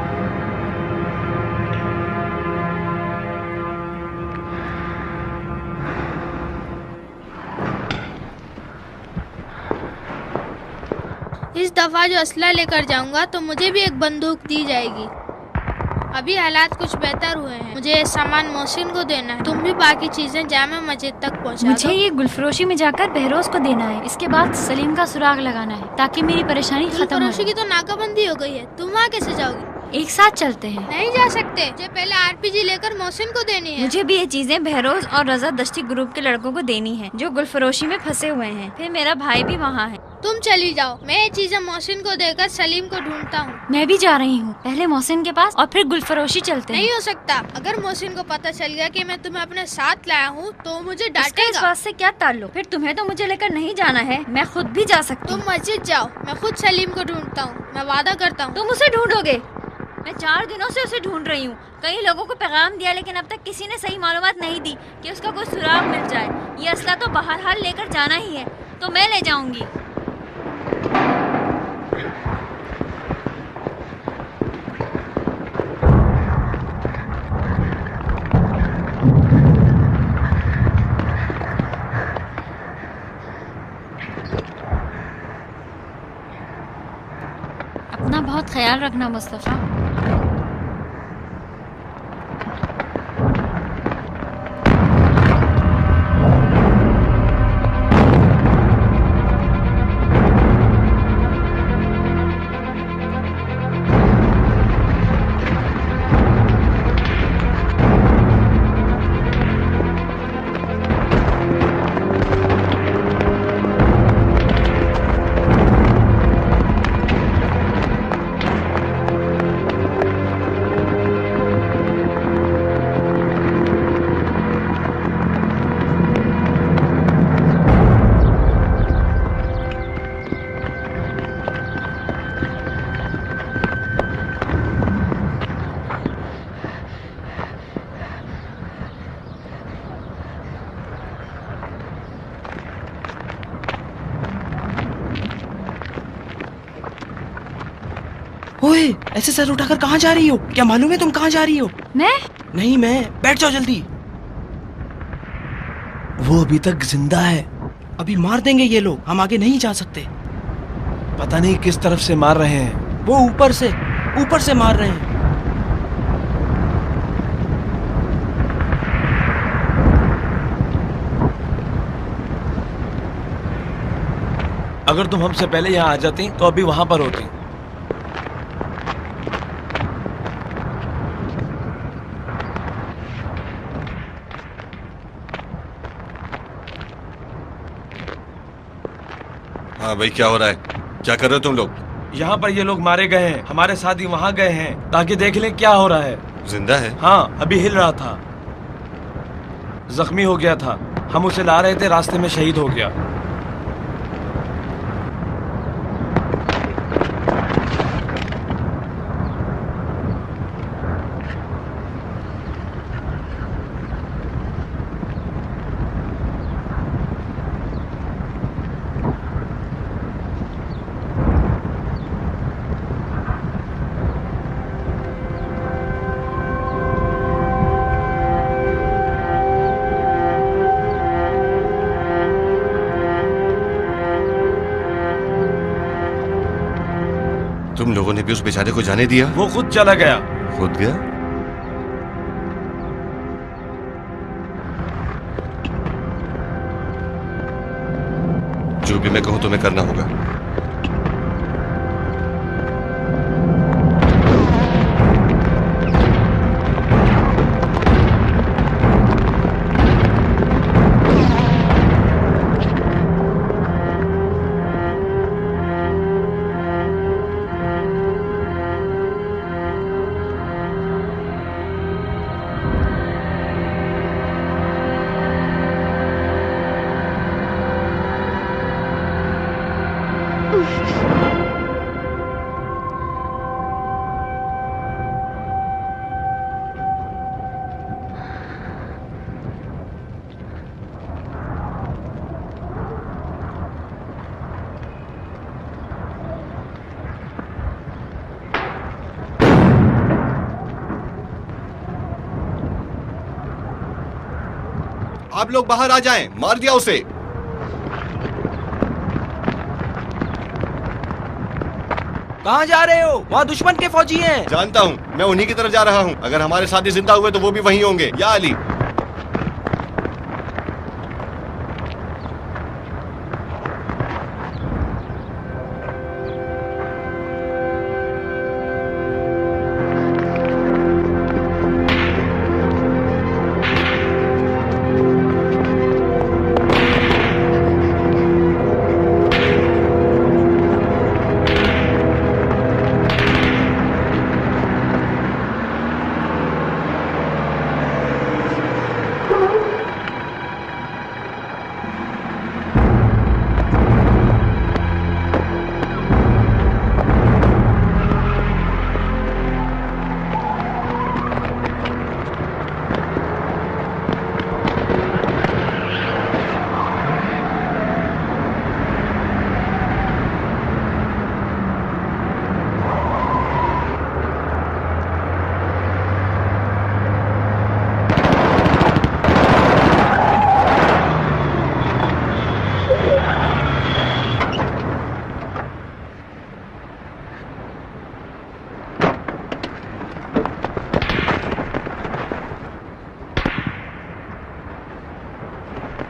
इस दफा जो असला लेकर जाऊंगा तो मुझे भी एक बंदूक दी जाएगी। अभी हालात कुछ बेहतर हुए हैं। मुझे ये सामान मोहसिन को देना है। तुम भी बाकी चीजें जामा मस्जिद तक पहुंचा मुझे दो। ये गुलफरोशी में जाकर बहरोज को देना है। इसके बाद सलीम का सुराग लगाना है ताकि मेरी परेशानी खत्म हो गुलफरोशी की जाए। तो नाकाबंदी हो गई है, तुम वहाँ कैसे जाओगी? एक साथ चलते हैं। नहीं जा सकते, मुझे पहले आरपीजी लेकर मोहसिन को देनी है। मुझे भी ये चीजें बहरोज और रजा दश्ती ग्रुप के लड़कों को देनी है जो गुलफरोशी में फंसे हुए हैं। फिर मेरा भाई भी वहाँ है। तुम चली जाओ, मैं ये चीजें मोहसिन को देकर सलीम को ढूंढता हूँ। मैं भी जा रही हूँ, पहले मोहसिन के पास और फिर गुलफरोशी चलते हैं। नहीं हो सकता, अगर मोहसिन को पता चल गया कि मैं तुम्हें अपने साथ लाया हूँ तो मुझे इसका डांटेगा। इस बात से क्या ताल्लुक? फिर तुम्हें तो मुझे लेकर नहीं जाना है, मैं खुद भी जा सकती हूँ। तुम मस्जिद जाओ, मैं खुद सलीम को ढूंढता हूँ, मैं वादा करता हूँ। तुम उसे ढूंढोगे? मैं 4 दिनों से उसे ढूंढ रही हूँ। कई लोगों को पैगाम दिया लेकिन अब तक किसी ने सही मालूमात नहीं दी कि उसका कोई सुराग मिल जाए। ये असला तो बहरहाल लेकर जाना ही है, तो मैं ले जाऊंगी। अपना बहुत ख्याल रखना मुस्तफ़ा। ओए, ऐसे सर उठाकर कहाँ जा रही हो? क्या मालूम है तुम कहाँ जा रही हो? मैं? नहीं मैं। बैठ जाओ जल्दी। वो अभी तक जिंदा है। अभी मार देंगे ये लोग, हम आगे नहीं जा सकते। पता नहीं किस तरफ से मार रहे हैं। वो ऊपर से मार रहे हैं। अगर तुम हमसे पहले यहाँ आ जाती तो अभी वहां पर होती। हाँ भाई, क्या हो रहा है? क्या कर रहे हो तुम लोग? यहाँ पर ये लोग मारे गए हैं, हमारे साथी वहाँ गए हैं ताकि देख लें क्या हो रहा है। जिंदा है? हाँ, अभी हिल रहा था। जख्मी हो गया था, हम उसे ला रहे थे, रास्ते में शहीद हो गया। तुम लोगों ने भी उस बेचारे को जाने दिया? वो खुद चला गया। खुद गया? जो भी मैं कहूं तुम्हें करना होगा। आप लोग बाहर आ जाएं, मार दिया उसे। कहाँ जा रहे हो? वहाँ दुश्मन के फौजी हैं। जानता हूँ, मैं उन्हीं की तरफ जा रहा हूँ। अगर हमारे साथी जिंदा हुए तो वो भी वहीं होंगे। या अली?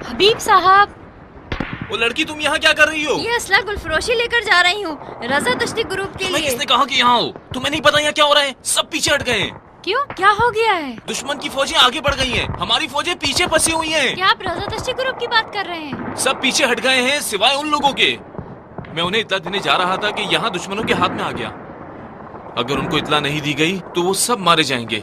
हबीब साहब, वो लड़की तुम यहाँ क्या कर रही हो? ये असला गुलफरोशी लेकर जा रही हूँ रजा दश्ती ग्रुप के लिए। किसने कहा कि यहाँ हो? तुम्हें नहीं पता यहाँ क्या हो रहा है? सब पीछे हट गए हैं। क्यों, क्या हो गया है? दुश्मन की फौजें आगे बढ़ गई हैं, हमारी फौजें पीछे फंसी हुई हैं। क्या आप रजा दश्ती ग्रुप की बात कर रहे हैं? सब पीछे हट गए हैं सिवाय उन लोगों के। मैं उन्हें इत्तला देने जा रहा था कि यहाँ दुश्मनों के हाथ में आ गया। अगर उनको इत्तला नहीं दी गई तो वो सब मारे जाएंगे।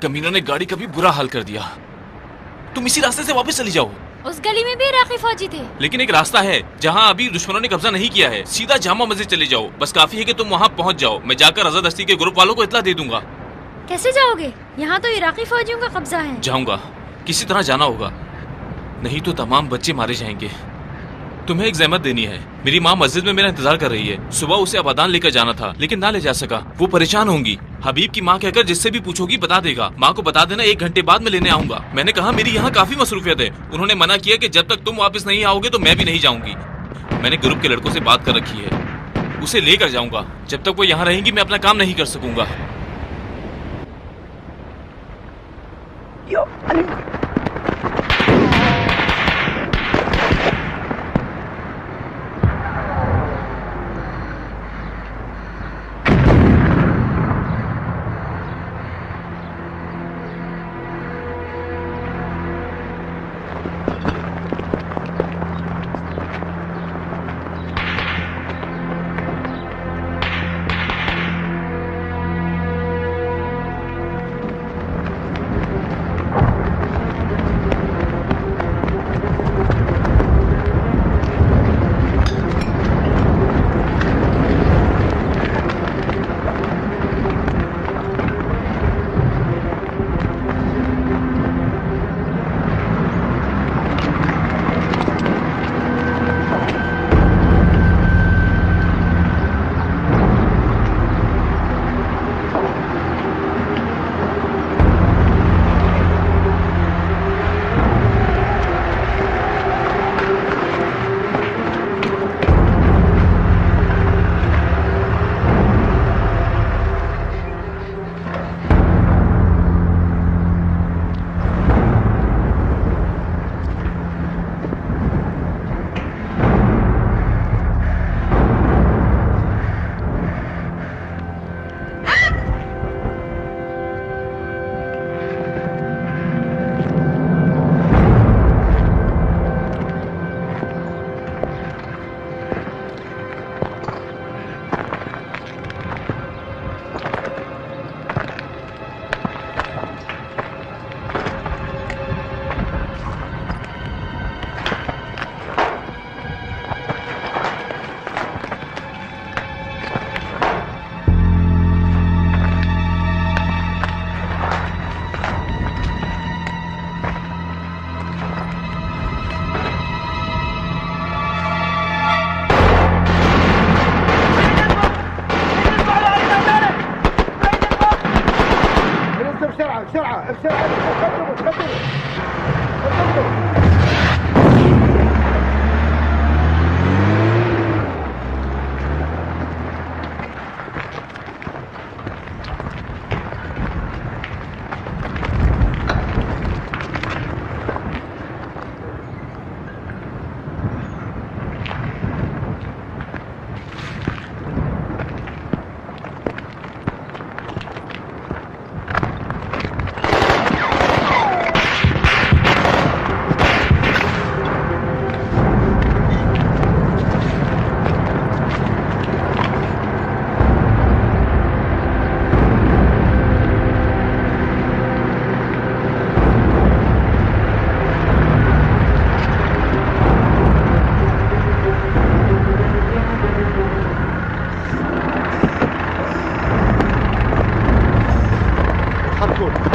कमीनों ने गाड़ी का भी बुरा हाल कर दिया। तुम इसी रास्ते से वापस चली जाओ। उस गली में भी इराकी फौजी थे। लेकिन एक रास्ता है जहाँ अभी दुश्मनों ने कब्जा नहीं किया है। सीधा जामा मस्जिद चले जाओ, बस काफी है कि तुम वहाँ पहुँच जाओ। मैं जाकर रजा दस्ती के ग्रुप वालों को इत्तला दे दूंगा। कैसे जाओगे? यहाँ तो इराकी फौजियों का कब्जा है। जाऊंगा, किसी तरह जाना होगा, नहीं तो तमाम बच्चे मारे जाएंगे। तुम्हें एक ज़हमत देनी है। मेरी माँ मस्जिद में मेरा इंतजार कर रही है। सुबह उसे अबादान लेकर जाना था लेकिन ना ले जा सका। वो परेशान होंगी। हबीब की माँ कहकर जिससे भी पूछोगी बता देगा। माँ को बता देना 1 घंटे बाद मैं लेने आऊंगा। मैंने कहा मेरी यहाँ काफी मसरूफियत है। उन्होंने मना किया कि जब तक तुम वापस नहीं आओगे तो मैं भी नहीं जाऊंगी। मैंने ग्रुप के लड़कों से बात कर रखी है, उसे लेकर जाऊंगा। जब तक वो यहाँ रहेंगी मैं अपना काम नहीं कर सकूंगा।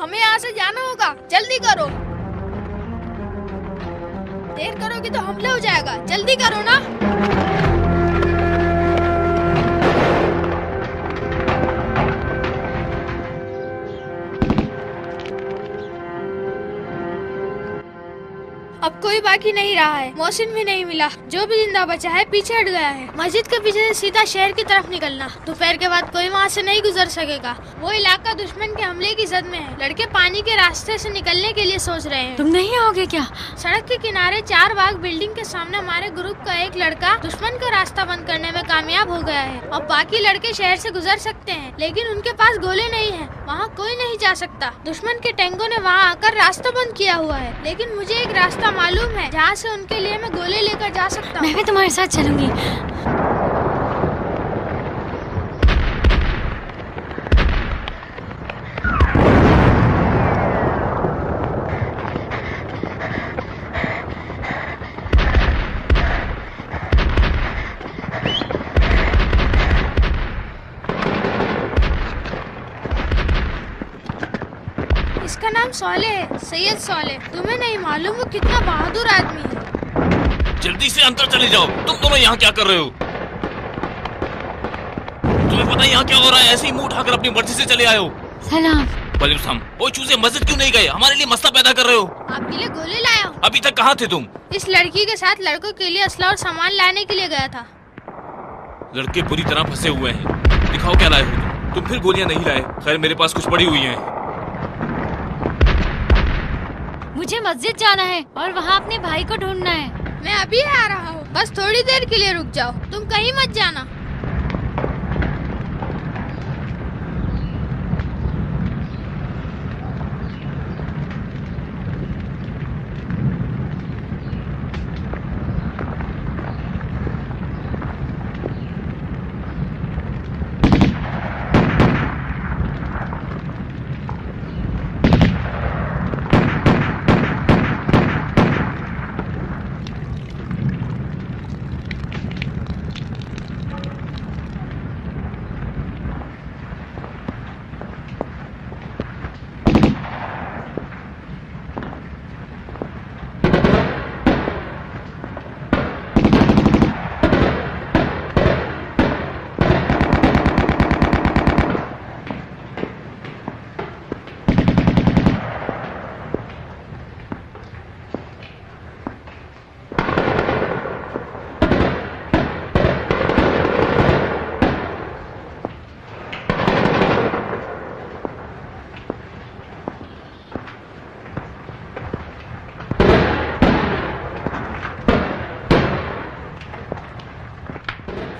हमें यहाँ से जाना होगा, जल्दी करो। देर करोगे तो हमला हो जाएगा, जल्दी करो ना। अब कोई बाकी नहीं रहा है, मोहसिन भी नहीं मिला। जो भी जिंदा बचा है पीछे हट गया है। मस्जिद के पीछे से सीधा शहर की तरफ निकलना। दोपहर के बाद कोई वहाँ से नहीं गुजर सकेगा। वो इलाका दुश्मन के हमले की जद में है। लड़के पानी के रास्ते से निकलने के लिए सोच रहे हैं। तुम नहीं आओगे क्या? सड़क के किनारे 4 बाग बिल्डिंग के सामने हमारे ग्रुप का एक लड़का दुश्मन का रास्ता बंद करने में कामयाब हो गया है। और बाकी लड़के शहर से गुजर सकते हैं, लेकिन उनके पास गोले नहीं है। वहाँ कोई नहीं जा सकता। दुश्मन के टैंकों ने वहाँ आकर रास्ता बंद किया हुआ है, लेकिन मुझे एक रास्ता मालूम है जहाँ से उनके लिए मैं गोले लेकर जा सकता हूँ। मैं भी तुम्हारे साथ चलूंगी। इसका नाम सोले है, सैयद सोले। तुम्हें नहीं मालूम वो कितना बहादुर आदमी है। जल्दी से अंदर चले जाओ। तुम दोनों यहाँ क्या कर रहे हो? तुम्हें पता है यहाँ क्या हो रहा है? ऐसे ही मुंह उठाकर अपनी मर्जी से चले आए हो। सलाम। वालेकुम। वो चूजे मस्जिद क्यों नहीं गए? हमारे लिए मसला पैदा कर रहे हो। आपके लिए गोले लाया हूँ। अभी तक कहाँ थे तुम? इस लड़की के साथ लड़कों के लिए असला और सामान लाने के लिए गया था। लड़के पूरी तरह फंसे हुए हैं। दिखाओ क्या लाए हो तुम। फिर गोलियाँ नहीं लाए। खैर मेरे पास कुछ पड़ी हुई है। मुझे मस्जिद जाना है और वहाँ अपने भाई को ढूंढना है। मैं अभी आ रहा हूँ, बस थोड़ी देर के लिए रुक जाओ। तुम कहीं मत जाना।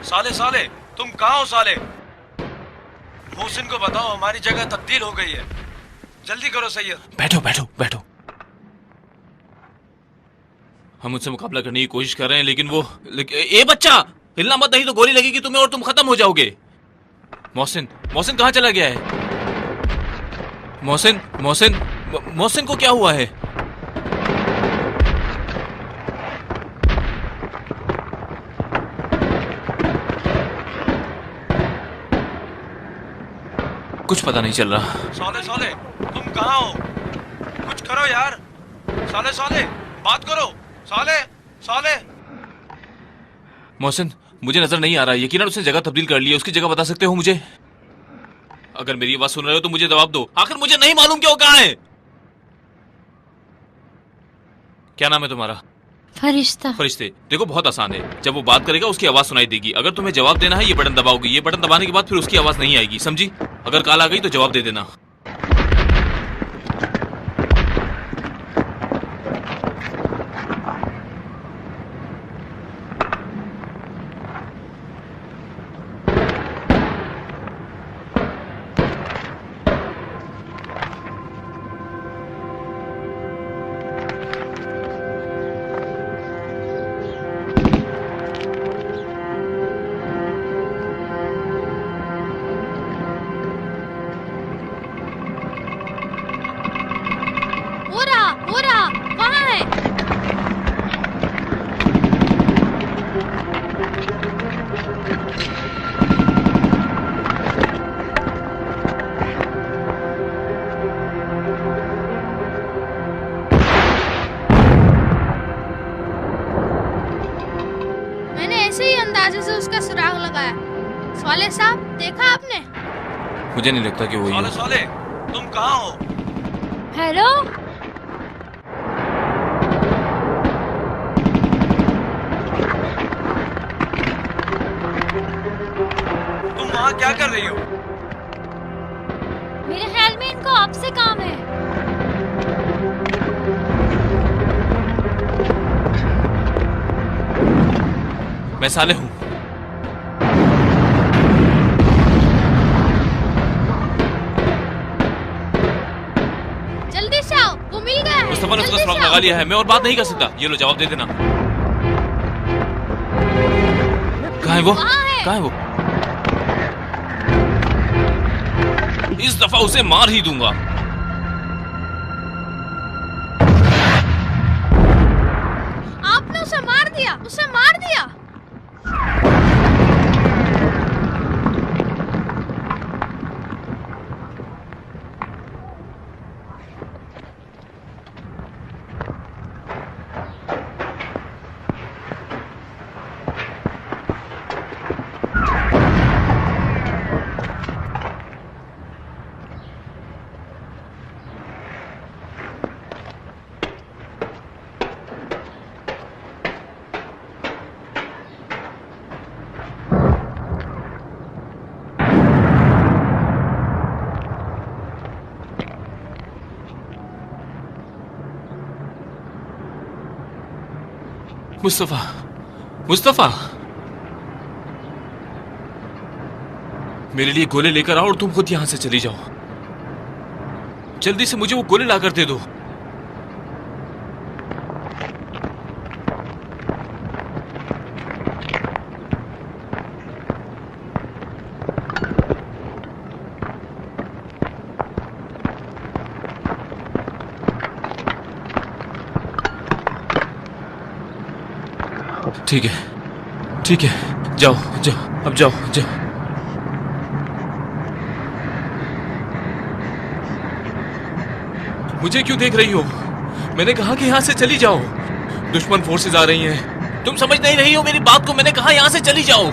साले साले तुम कहाँ हो साले? मोहसिन को बताओ हमारी जगह तब्दील हो गई है। जल्दी करो सैयद। बैठो बैठो बैठो। हम उससे मुकाबला करने की कोशिश कर रहे हैं, लेकिन वो ए बच्चा हिलना मत, नहीं तो गोली लगेगी तुम्हें और तुम खत्म हो जाओगे। मोहसिन मोहसिन कहाँ चला गया है? मोहसिन मोहसिन मोहसिन को क्या हुआ है? कुछ पता नहीं चल रहा। साले साले तुम कहाँ हो? कुछ करो यार। साले साले बात करो। साले साले। मोहसिन मुझे नजर नहीं आ रहा। यकीनन उसने जगह तब्दील कर ली है। उसकी जगह बता सकते हो मुझे? अगर मेरी आवाज सुन रहे हो तो मुझे जवाब दो। आखिर मुझे नहीं मालूम कि वो कहाँ है। क्या नाम है तुम्हारा? फरिश्ता। फरिश्ते। देखो बहुत आसान है। जब वो बात करेगा उसकी आवाज सुनाई देगी। अगर तुम्हें जवाब देना है ये बटन दबाओगे। ये बटन दबाने के बाद फिर उसकी आवाज नहीं आएगी, समझी? अगर कॉल आ गई तो जवाब दे देना। उसका सुराग लगाया। सौले साहब, देखा आपने? मुझे नहीं लगता कि वो ये सोले, तुम कहाँ हो? हेलो, तुम वहाँ क्या कर रही हो? मेरे ख्याल में इनको आपसे काम है। मैं साले हूँ। जल्दी से आओ, वो मिल गया है। मुस्तफा ने उसका जल्दी सुराग से लगा आओ। लिया है। मैं और बात नहीं कर सकता। ये लो, जवाब दे देना। कहाँ है वो? कहाँ है वो? इस दफा उसे मार ही दूंगा। आपने उसे मार दिया, उसे मार दिया। मुस्तफा, मुस्तफा, मेरे लिए गोले लेकर आओ और तुम खुद यहां से चली जाओ। जल्दी से मुझे वो गोले लाकर दे दो। ठीक है, ठीक है, जाओ जाओ, अब जाओ जाओ। मुझे क्यों देख रही हो? मैंने कहा कि यहाँ से चली जाओ। दुश्मन फोर्सेस आ रही हैं। तुम समझ नहीं रही हो मेरी बात को। मैंने कहा यहाँ से चली जाओ।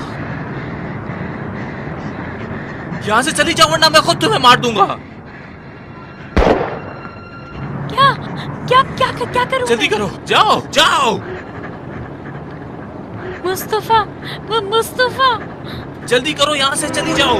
यहाँ से चली जाओ वरना मैं खुद तुम्हें मार दूंगा। क्या क्या क्या क्या करूं? जल्दी करो, जाओ जाओ। मुस्तफा, मुस्तफा, जल्दी करो, यहाँ से चली जाओ।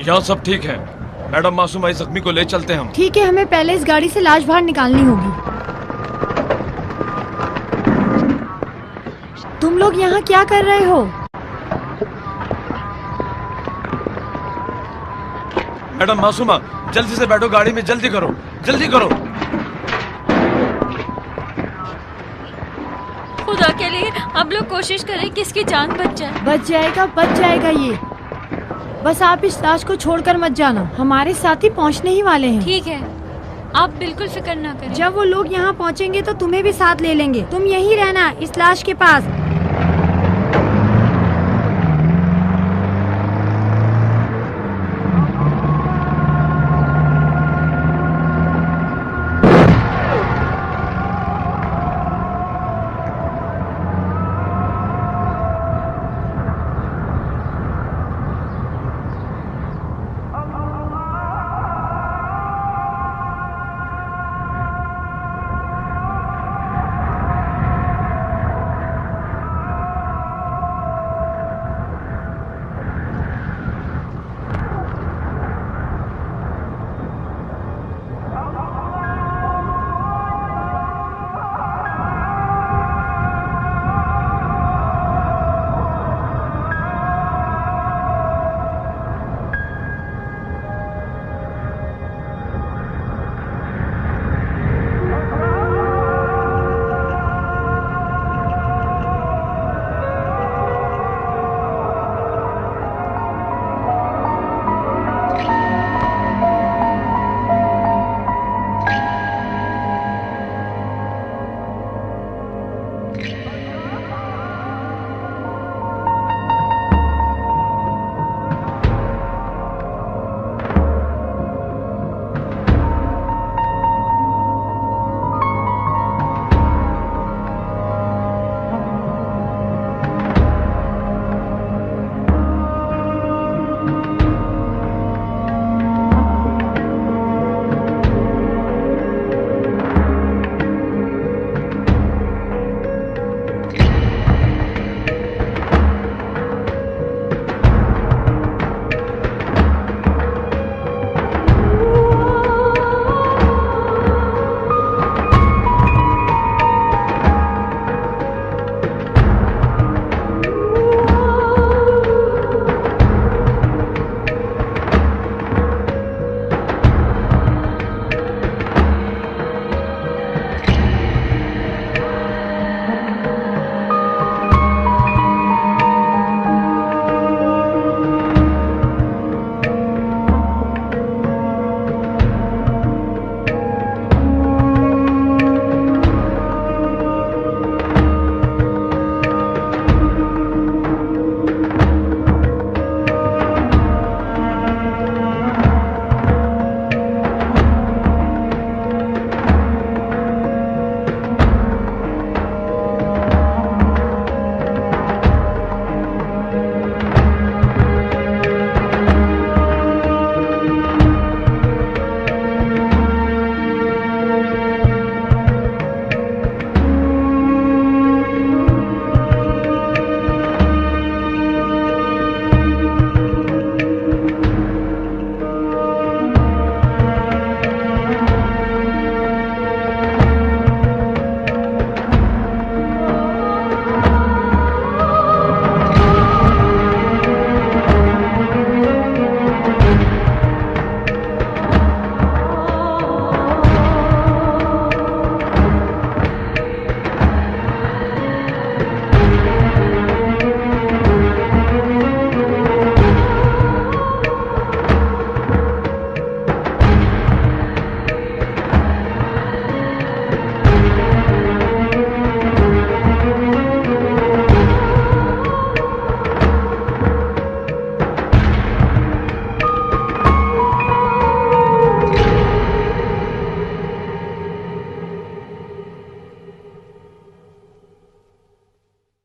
यहाँ सब ठीक है। मैडम मासूम आई जख्मी को ले चलते हैं हम। ठीक है, हमें पहले इस गाड़ी से लाश बाहर निकालनी होगी। तुम लोग यहाँ क्या कर रहे हो? मैडम मासूमा, जल्दी से बैठो गाड़ी में, जल्दी करो, जल्दी करो। खुदा के लिए आप लोग कोशिश करें कि इसकी जान बच जाए। बच जाएगा ये। बस आप इस लाश को छोड़कर मत जाना, हमारे साथी पहुंचने ही वाले हैं। ठीक है, आप बिल्कुल फिक्र ना करें। जब वो लोग यहाँ पहुँचेंगे तो तुम्हें भी साथ ले लेंगे। तुम यहीं रहना इस लाश के पास।